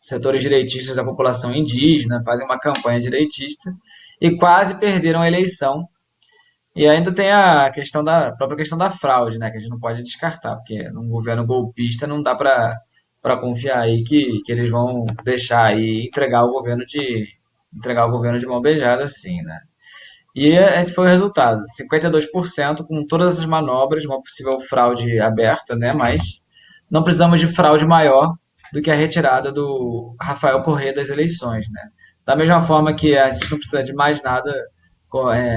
setores direitistas da população indígena, fazem uma campanha direitista e quase perderam a eleição. E ainda tem a própria questão da fraude, né, que a gente não pode descartar, porque num governo golpista não dá para confiar aí que eles vão deixar aí entregar o governo de mão beijada assim, né? E esse foi o resultado, 52% com todas as manobras, uma possível fraude aberta, né, mas não precisamos de fraude maior do que a retirada do Rafael Correa das eleições, né? Da mesma forma que a gente não precisa de mais nada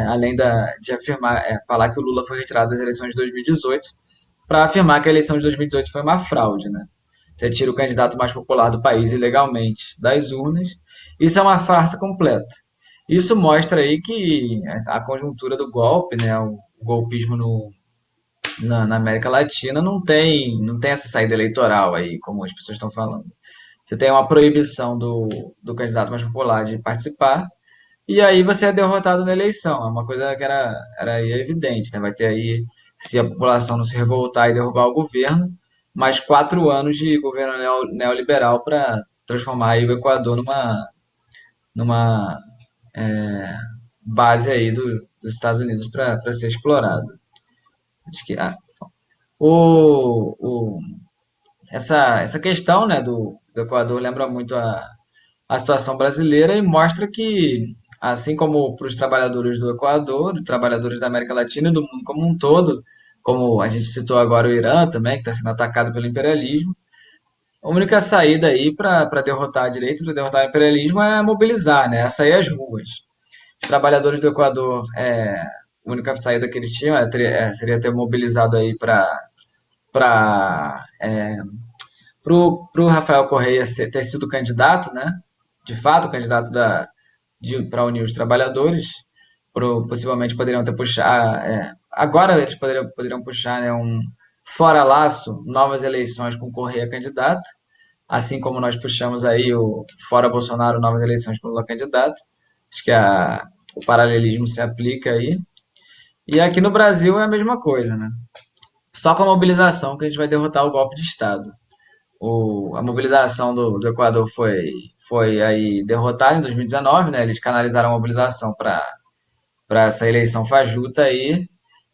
além de afirmar, falar que o Lula foi retirado das eleições de 2018, para afirmar que a eleição de 2018 foi uma fraude, né? Você tira o candidato mais popular do país ilegalmente das urnas. Isso é uma farsa completa. Isso mostra aí que a conjuntura do golpe, né, o golpismo na América Latina não tem essa saída eleitoral aí, como as pessoas estão falando. Você tem uma proibição do candidato mais popular de participar, e aí você é derrotado na eleição. É uma coisa que era aí evidente, né? Vai ter aí, se a população não se revoltar e derrubar o governo, mais 4 anos de governo neoliberal para transformar aí o Equador numa base aí dos Estados Unidos para ser explorado. Acho que o, essa questão, né, do Equador lembra muito a situação brasileira e mostra que, assim como para os trabalhadores do Equador, trabalhadores da América Latina e do mundo como um todo, como a gente citou agora o Irã também, que está sendo atacado pelo imperialismo, a única saída aí para derrotar a direita, para derrotar o imperialismo é mobilizar, né? É sair às ruas. Os trabalhadores do Equador, a única saída que eles tinham seria ter mobilizado aí para pro Rafael Correia ter sido candidato, né? De fato, candidato para unir os trabalhadores, possivelmente poderiam ter puxar. Agora eles poderiam puxar, né, um fora laço, novas eleições com Correia candidato, assim como nós puxamos aí o fora Bolsonaro, novas eleições com Lula candidato. Acho que o paralelismo se aplica aí. E aqui no Brasil é a mesma coisa, né? Só com a mobilização que a gente vai derrotar o golpe de Estado. A mobilização do Equador foi aí derrotada em 2019, né? Eles canalizaram a mobilização para essa eleição fajuta aí,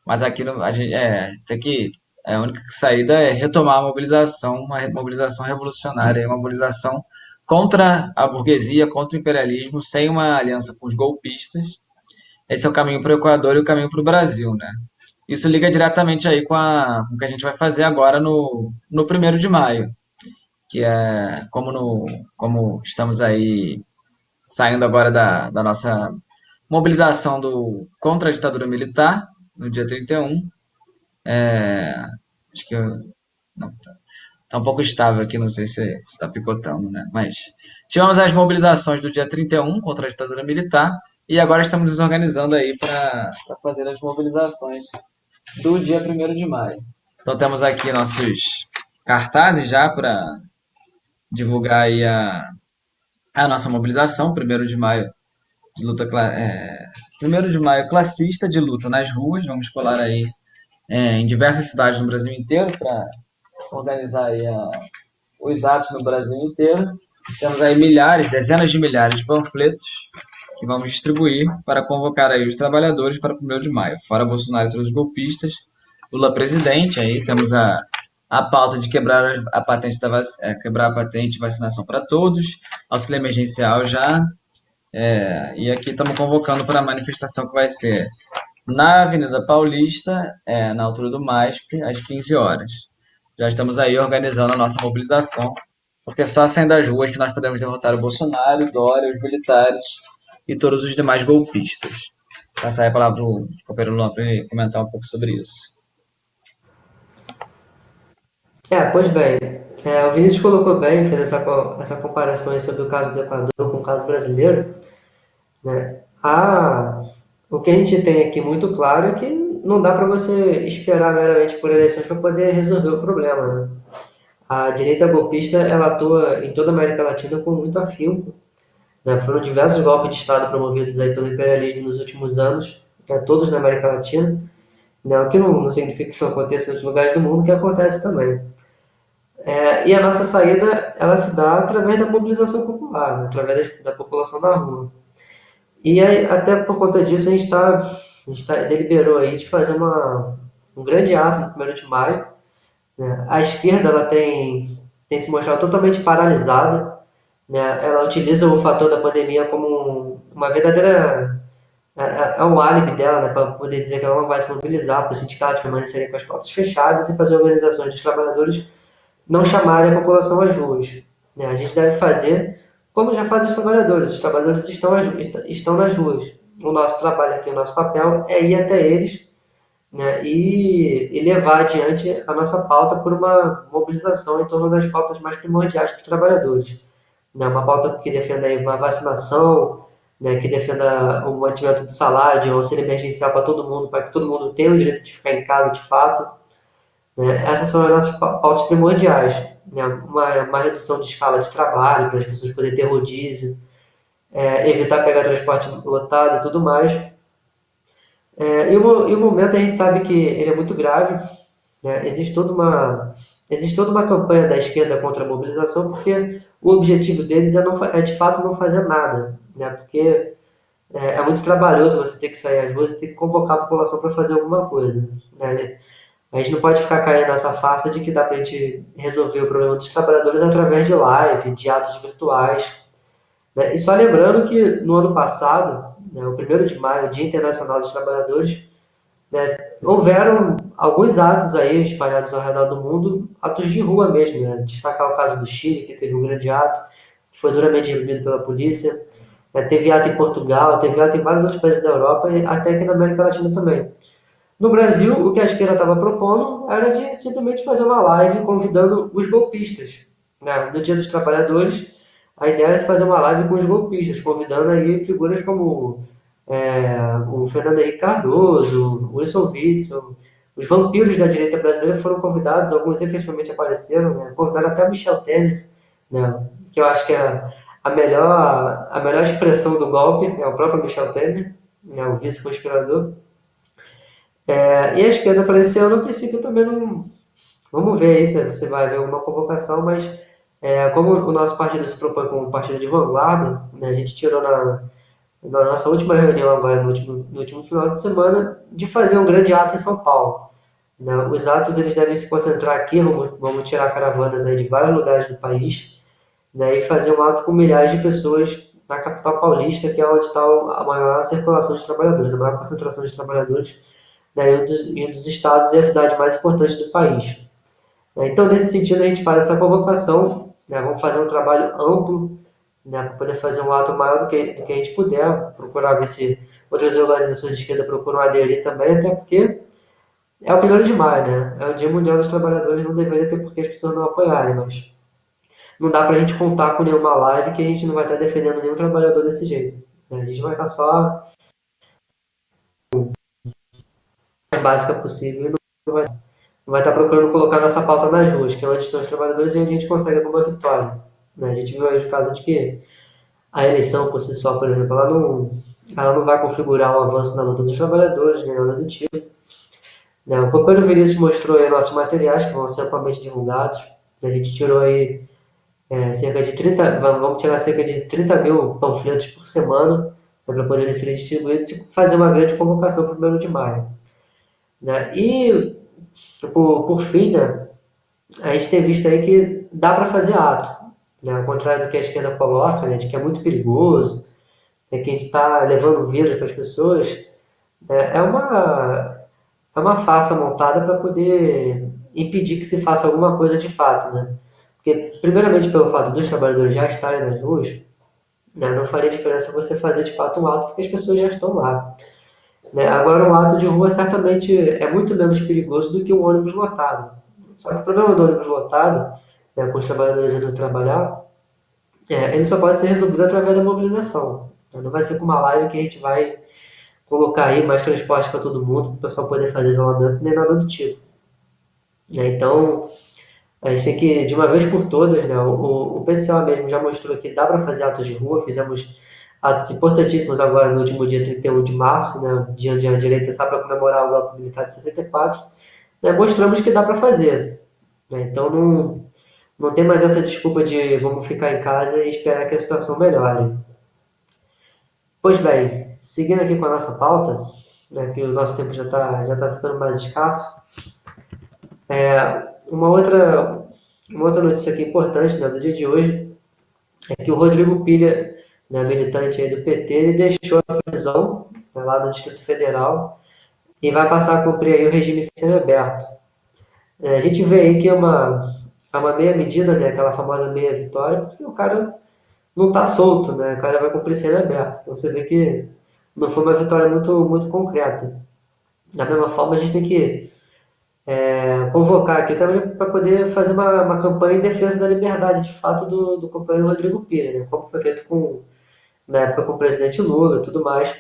mas aqui a gente, tem que, a única saída é retomar a mobilização, uma mobilização revolucionária, uma mobilização contra a burguesia, contra o imperialismo, sem uma aliança com os golpistas. Esse é o caminho para o Equador e o caminho para o Brasil, né? Isso liga diretamente aí com o que a gente vai fazer agora no 1º de maio, que é como estamos aí saindo agora da nossa mobilização contra a ditadura militar, no dia 31. Acho que não, tá um pouco estável aqui, não sei se está picotando, né? Mas tivemos as mobilizações do dia 31 contra a ditadura militar e agora estamos nos organizando aí para fazer as mobilizações do dia 1º de maio. Então temos aqui nossos cartazes já para divulgar aí a nossa mobilização, 1º de maio de luta, 1º de maio classista de luta nas ruas, vamos colar aí em diversas cidades no Brasil inteiro para organizar aí os atos no Brasil inteiro. Temos aí milhares, dezenas de milhares de panfletos que vamos distribuir para convocar aí os trabalhadores para o 1º de maio. Fora Bolsonaro e todos os golpistas, Lula presidente, aí temos a pauta de quebrar a patente quebrar a patente de vacinação para todos, auxílio emergencial já, e aqui estamos convocando para a manifestação que vai ser na Avenida Paulista, na altura do MASP, às 15 horas. Já estamos aí organizando a nossa mobilização, porque é só saindo das ruas que nós podemos derrotar o Bolsonaro, o Dória, os militares e todos os demais golpistas. Passar a palavra para o companheiro Luan para ele comentar um pouco sobre isso. Pois bem, o Vinícius colocou bem, fez essa comparação aí sobre o caso do Equador com o caso brasileiro, né? O que a gente tem aqui muito claro é que não dá para você esperar meramente por eleições para poder resolver o problema, né? A direita golpista ela atua em toda a América Latina com muito afinco, né? Foram diversos golpes de Estado promovidos aí pelo imperialismo nos últimos anos, todos na América Latina, né? O que não significa que não aconteça em outros lugares do mundo, que acontece também. E a nossa saída ela se dá através da mobilização popular, né? Através da população da rua. E aí, até por conta disso, deliberou aí de fazer um grande ato no 1º de maio, né? A esquerda ela tem se mostrado totalmente paralisada, né? Ela utiliza o fator da pandemia como uma verdadeira um álibi dela, né, para poder dizer que ela não vai se mobilizar para os sindicatos permanecerem com as portas fechadas e fazer organizações dos trabalhadores não chamarem a população às ruas, né? A gente deve fazer como já fazem os trabalhadores estão nas ruas. O nosso trabalho aqui, o nosso papel é ir até eles, né, e levar adiante a nossa pauta por uma mobilização em torno das pautas mais primordiais para os trabalhadores, né? Uma pauta que defenda aí uma vacinação, né, que defenda o mantimento do salário, de um auxílio emergencial para todo mundo, para que todo mundo tenha o direito de ficar em casa de fato, né? Essas são as nossas pautas primordiais, né? Uma redução de escala de trabalho para as pessoas poderem ter rodízio, evitar pegar transporte lotado e tudo mais. E o momento a gente sabe que ele é muito grave, né? Existe toda uma campanha da esquerda contra a mobilização, porque o objetivo deles é de fato não fazer nada, né? Porque é muito trabalhoso você ter que sair às ruas e ter que convocar a população para fazer alguma coisa, né? A gente não pode ficar caindo nessa farsa de que dá para a gente resolver o problema dos trabalhadores através de live, de atos virtuais, né? E só lembrando que no ano passado, né, o 1º de maio, o Dia Internacional dos Trabalhadores, né, houveram alguns atos aí espalhados ao redor do mundo, atos de rua mesmo, né? Destacar o caso do Chile, que teve um grande ato, que foi duramente reprimido pela polícia, né? Teve ato em Portugal, teve ato em vários outros países da Europa e até aqui na América Latina também. No Brasil, o que a esquerda estava propondo era de simplesmente fazer uma live convidando os golpistas, né? No Dia dos Trabalhadores, a ideia era se fazer uma live com os golpistas, convidando aí figuras como o Fernando Henrique Cardoso, o Wilson Witzel, os vampiros da direita brasileira foram convidados, alguns efetivamente apareceram, né? Convidaram até Michel Temer, né? Que eu acho que é a melhor expressão do golpe, é o próprio Michel Temer, né? O vice-conspirador. E a esquerda para esse ano, a princípio, também não. Vamos ver aí se vai haver alguma convocação, mas como o nosso partido se propõe como um partido de vanguarda, né, a gente tirou na nossa última reunião agora, no último final de semana, de fazer um grande ato em São Paulo. Né? Os atos eles devem se concentrar aqui, vamos tirar caravanas aí de vários lugares do país, né? E fazer um ato com milhares de pessoas na capital paulista, que é onde está a maior circulação de trabalhadores, a maior concentração de trabalhadores, né? Em um dos estados e a cidade mais importante do país. Né? Então, nesse sentido, a gente faz essa convocação, né? Vamos fazer um trabalho amplo, né? Para poder fazer um ato maior do que a gente puder, procurar ver se outras organizações de esquerda procuram aderir também, até porque é o 1º de maio, né? É o Dia Mundial dos Trabalhadores, não deveria ter por que as pessoas não apoiarem, mas não dá pra gente contar com nenhuma live que a gente não vai estar defendendo nenhum trabalhador desse jeito. Né? A gente vai estar só a básica possível e não vai estar procurando colocar nossa pauta nas ruas, que é onde estão os trabalhadores e onde a gente consegue alguma vitória. Né? A gente viu aí os casos de que a eleição por si só, por exemplo, ela não vai configurar um avanço na luta dos trabalhadores, nem nada do tipo. Né? O Pampano Vinícius mostrou aí nossos materiais, que vão ser amplamente divulgados. A gente tirou aí cerca de 30, vamos tirar cerca de 30 mil panfletos por semana, né, para poderem ser distribuídos e fazer uma grande convocação para o 1º de maio. Né? E, por fim, né, a gente tem visto aí que dá para fazer ato, né, ao contrário do que a esquerda coloca, né, de que é muito perigoso, né, que a gente está levando vírus para as pessoas, né, é uma farsa montada para poder impedir que se faça alguma coisa de fato. Né? Porque, primeiramente, pelo fato dos trabalhadores já estarem nas ruas, né? Não faria diferença você fazer de fato um ato, porque as pessoas já estão lá. Né? Agora, um ato de rua certamente é muito menos perigoso do que um ônibus lotado. Só que o problema do ônibus lotado, né, com os trabalhadores indo trabalhar, ele só pode ser resolvido através da mobilização. Né? Não vai ser com uma live que a gente vai colocar aí mais transporte para todo mundo, para o pessoal poder fazer isolamento, nem nada do tipo. Né? Então, a gente tem que, de uma vez por todas, né, o PCO mesmo já mostrou que dá para fazer atos de rua, fizemos atos importantíssimos agora no último dia 31 de março, né, dia onde a direita está para comemorar o golpe militar de 64, né, mostramos que dá para fazer. Né, então não tem mais essa desculpa de vamos ficar em casa e esperar que a situação melhore. Pois bem, seguindo aqui com a nossa pauta, né, que o nosso tempo já tá ficando mais escasso, uma outra notícia aqui importante, né, do dia de hoje é que o Rodrigo Pilha, né, militante aí do PT, ele deixou a prisão, né, lá no Distrito Federal e vai passar a cumprir aí o regime semiaberto. A gente vê aí que é uma meia medida, né, aquela famosa meia vitória, porque o cara não está solto, né, o cara vai cumprir semiaberto. Então você vê que não foi uma vitória muito, muito concreta. Da mesma forma, a gente tem que convocar aqui também para poder fazer uma campanha em defesa da liberdade, de fato, do companheiro Rodrigo Pilha, né, como foi feito na época com o presidente Lula e tudo mais,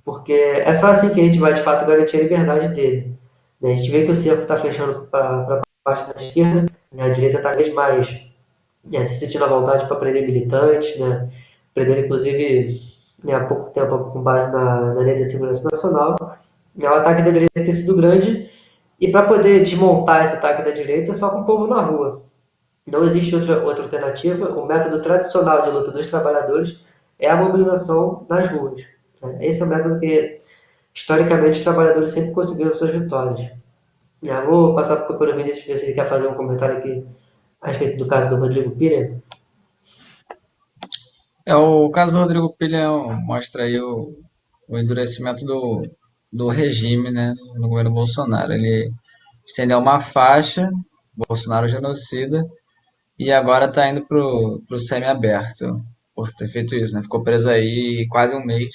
porque é só assim que a gente vai de fato garantir a liberdade dele. Né? A gente vê que o cerco está fechando para a parte da esquerda, né? A direita está cada vez mais se sentindo à vontade para prender militantes, né? Prender inclusive há pouco tempo com base na Lei da Segurança Nacional. O ataque da direita tem sido grande e para poder desmontar esse ataque da direita é só com o povo na rua. Não existe outra alternativa. O método tradicional de luta dos trabalhadores é a mobilização nas ruas. Né? Esse é o método que, historicamente, os trabalhadores sempre conseguiram suas vitórias. Já vou passar para o Procura Vinícius ver se ele quer fazer um comentário aqui a respeito do caso do Rodrigo Pilha. O caso do Rodrigo Pilha mostra aí o endurecimento do regime, né, no governo Bolsonaro. Ele estendeu uma faixa, Bolsonaro genocida, e agora está indo pro semi-aberto por ter feito isso, né? Ficou preso aí quase um mês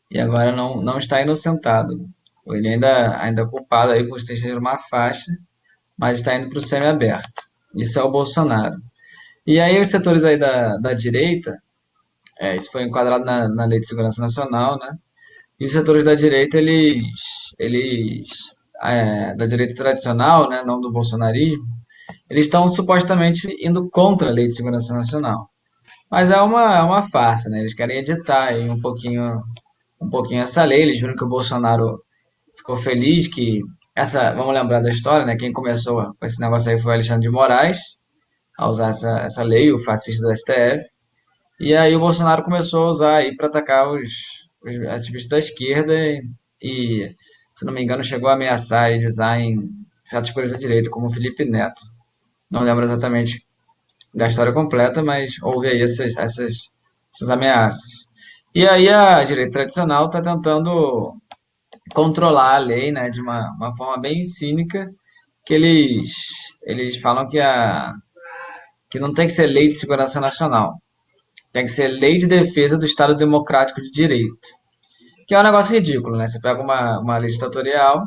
e agora não está inocentado. Ele ainda é culpado aí por ter estender uma faixa, mas está indo pro semi-aberto. Isso é o Bolsonaro. E aí os setores aí da direita, isso foi enquadrado na Lei de Segurança Nacional, né? E os setores da direita, da direita tradicional, né, não do bolsonarismo, eles estão supostamente indo contra a Lei de Segurança Nacional. Mas é uma farsa, né? Eles querem editar aí um pouquinho essa lei. Eles viram que o Bolsonaro ficou feliz que vamos lembrar da história, né? Quem começou com esse negócio aí foi o Alexandre de Moraes a usar essa lei, o fascista do STF. E aí o Bolsonaro começou a usar aí para atacar os ativistas da esquerda e, se não me engano, chegou a ameaçar e usar em certas coisas da direita, como o Felipe Neto. Não lembro exatamente da história completa, mas houve aí essas ameaças. E aí a direita tradicional está tentando controlar a lei, né, de uma forma bem cínica, que eles falam que não tem que ser lei de segurança nacional, tem que ser lei de defesa do Estado Democrático de Direito. Que é um negócio ridículo, né? Você pega uma lei ditatorial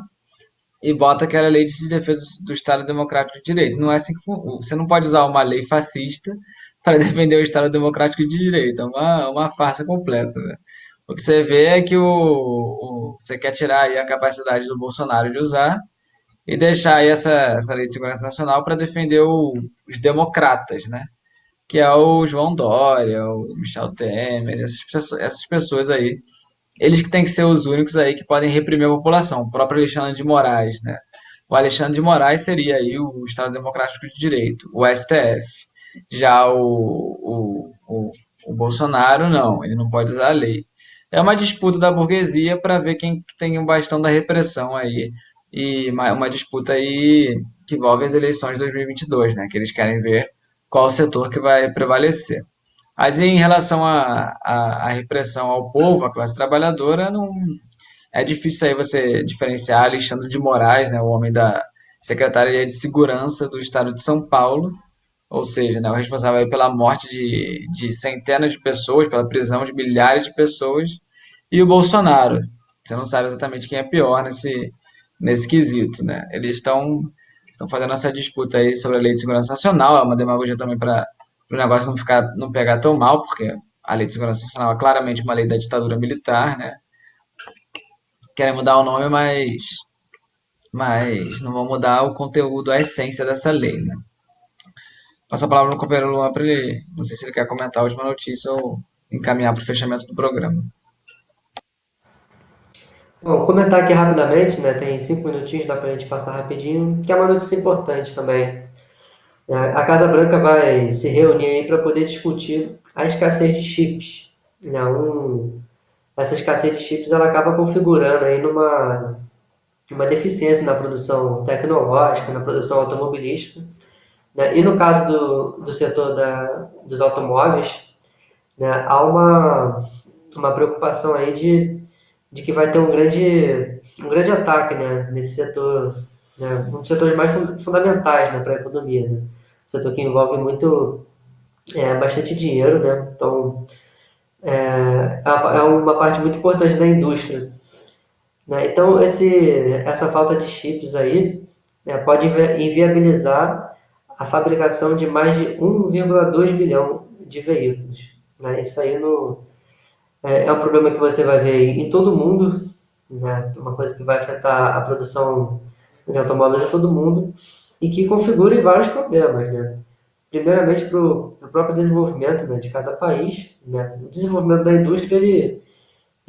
e bota aquela lei de defesa do Estado Democrático de Direito. Não é assim que você não pode usar uma lei fascista para defender o Estado Democrático de Direito. É uma farsa completa, né? O que você vê é que você quer tirar aí a capacidade do Bolsonaro de usar e deixar aí essa lei de segurança nacional para defender os democratas, né? Que é o João Dória, o Michel Temer, essas pessoas aí, eles que têm que ser os únicos aí que podem reprimir a população. O próprio Alexandre de Moraes, né? O Alexandre de Moraes seria aí o Estado Democrático de Direito, o STF. Já o Bolsonaro, não, ele não pode usar a lei. É uma disputa da burguesia para ver quem tem o bastão da repressão aí. E uma disputa aí que envolve as eleições de 2022, né? Que eles querem ver qual setor que vai prevalecer. Mas em relação à repressão ao povo, à classe trabalhadora, não é difícil aí você diferenciar Alexandre de Moraes, né, o homem da Secretaria de Segurança do Estado de São Paulo, ou seja, né, o responsável aí pela morte de centenas de pessoas, pela prisão de milhares de pessoas, e o Bolsonaro. Você não sabe exatamente quem é pior nesse quesito, né? Eles estão fazendo essa disputa aí sobre a Lei de Segurança Nacional, é uma demagogia também para o negócio não pegar tão mal, porque a Lei de Segurança Nacional é claramente uma lei da ditadura militar, né? Querem mudar o nome, mas não vão mudar o conteúdo, a essência dessa lei, né? Passa a palavra no companheiro Luan para ele, não sei se ele quer comentar a última notícia ou encaminhar para o fechamento do programa. Bom, comentar aqui rapidamente, né? Tem 5 minutinhos, dá para a gente passar rapidinho, que é uma notícia importante também. A Casa Branca vai se reunir aí para poder discutir a escassez de chips. Né? Essa escassez de chips ela acaba configurando aí uma deficiência na produção tecnológica, na produção automobilística. Né? E no caso do setor dos automóveis, né, há uma preocupação aí de que vai ter um grande ataque, né, nesse setor, né, um dos setores mais fundamentais, né, para a economia. Né? Um setor que envolve bastante dinheiro, né? Então, é uma parte muito importante da indústria. Né? Então, essa falta de chips aí, né, pode inviabilizar a fabricação de mais de 1,2 bilhão de veículos. Né? Isso aí é um problema que você vai ver em todo mundo, né? Uma coisa que vai afetar a produção de automóveis em todo mundo e que configura vários problemas. Né? Primeiramente, para o próprio desenvolvimento, né, de cada país. Né? O desenvolvimento da indústria ele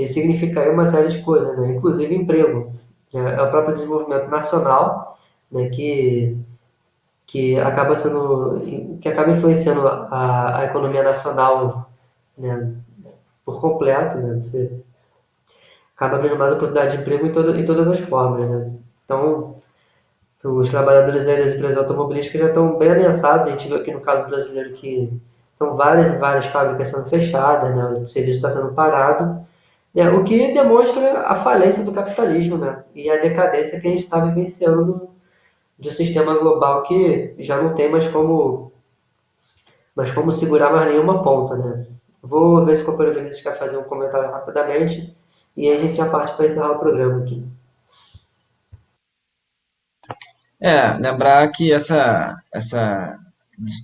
significa aí uma série de coisas, né? Inclusive emprego. Né? É o próprio desenvolvimento nacional, né? Que acaba influenciando a economia nacional, né? Por completo. Né? Você acaba abrindo mais oportunidade de emprego em todas as formas. Né? Então, os trabalhadores aí das empresas automobilísticas já estão bem ameaçados. A gente viu aqui no caso brasileiro que são várias e várias fábricas sendo fechadas, né? O serviço está sendo parado. Né? O que demonstra a falência do capitalismo, né? E a decadência que a gente está vivenciando de um sistema global que já não tem mais como segurar mais nenhuma ponta, né? Vou ver se o companheiro Vinícius quer fazer um comentário rapidamente e aí a gente já parte para encerrar o programa aqui. Lembrar que essa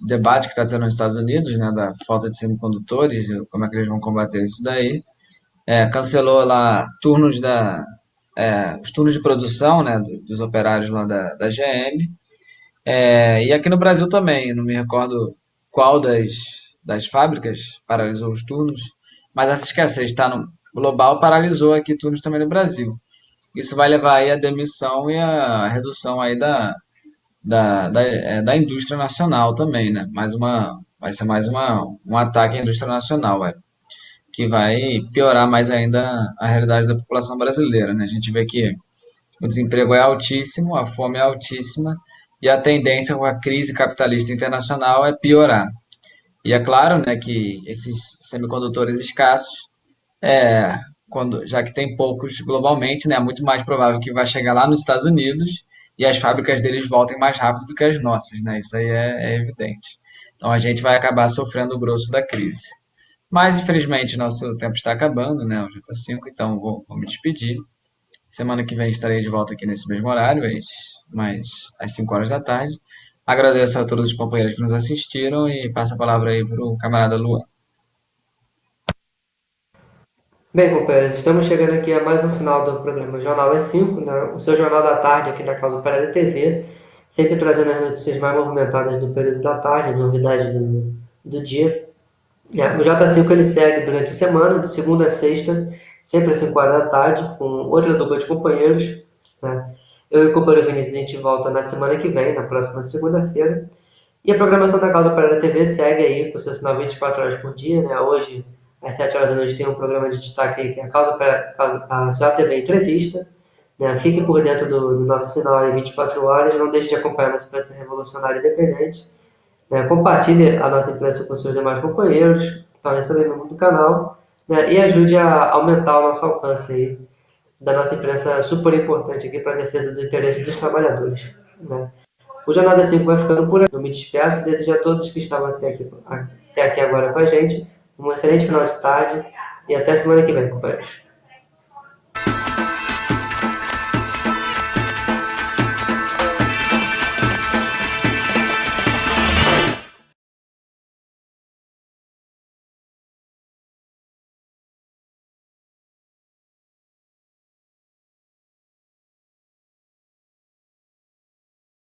debate que está tendo nos Estados Unidos, né, da falta de semicondutores, como é que eles vão combater isso daí, cancelou lá os turnos de produção, né, dos operários lá da GM. E aqui no Brasil também, não me recordo qual das fábricas paralisou os turnos, mas essa escassez está no global, paralisou aqui turnos também no Brasil. Isso vai levar aí à demissão e à redução aí da indústria nacional também, né? Mais vai ser mais um ataque à indústria nacional, que vai piorar mais ainda a realidade da população brasileira, né? A gente vê que o desemprego é altíssimo, a fome é altíssima e a tendência com a crise capitalista internacional é piorar. E é claro, né, que esses semicondutores escassos, é, já que tem poucos globalmente, né, é muito mais provável que vai chegar lá nos Estados Unidos e as fábricas deles voltem mais rápido do que as nossas, né? Isso aí é evidente. Então a gente vai acabar sofrendo o grosso da crise. Mas infelizmente nosso tempo está acabando, né? Já está 5, então vou me despedir. Semana que vem estarei de volta aqui nesse mesmo horário, às 5 horas da tarde. Agradeço a todos os companheiros que nos assistiram e passo a palavra aí para o camarada Luan. Bem, companheiros, estamos chegando aqui a mais um final do programa Jornal das 5, né? O seu Jornal da Tarde aqui da Causa Operária TV, sempre trazendo as notícias mais movimentadas do período da tarde, novidades do dia. O J5 ele segue durante a semana, de segunda a sexta, sempre às 5 horas da tarde, com outra dupla de companheiros. Né? Eu e o companheiro Vinícius, a gente volta na semana que vem, na próxima segunda-feira. E a programação da Causa Operária TV segue aí, com seu sinal 24 horas por dia. Né? Hoje, às 7 horas da noite, tem um programa de destaque aí, que é a a COTV Entrevista. Né? Fique por dentro do nosso sinal aí 24 horas, não deixe de acompanhar a nossa imprensa revolucionária independente. Né? Compartilhe a nossa imprensa com seus demais companheiros, torne-se membro do canal, né? E ajude a aumentar o nosso alcance aí da nossa imprensa super importante aqui para a defesa do interesse dos trabalhadores. Né? O Jornada 5 vai ficando por aqui. Eu me despeço e desejo a todos que estavam até aqui agora com a gente um excelente final de tarde e até semana que vem, companheiros.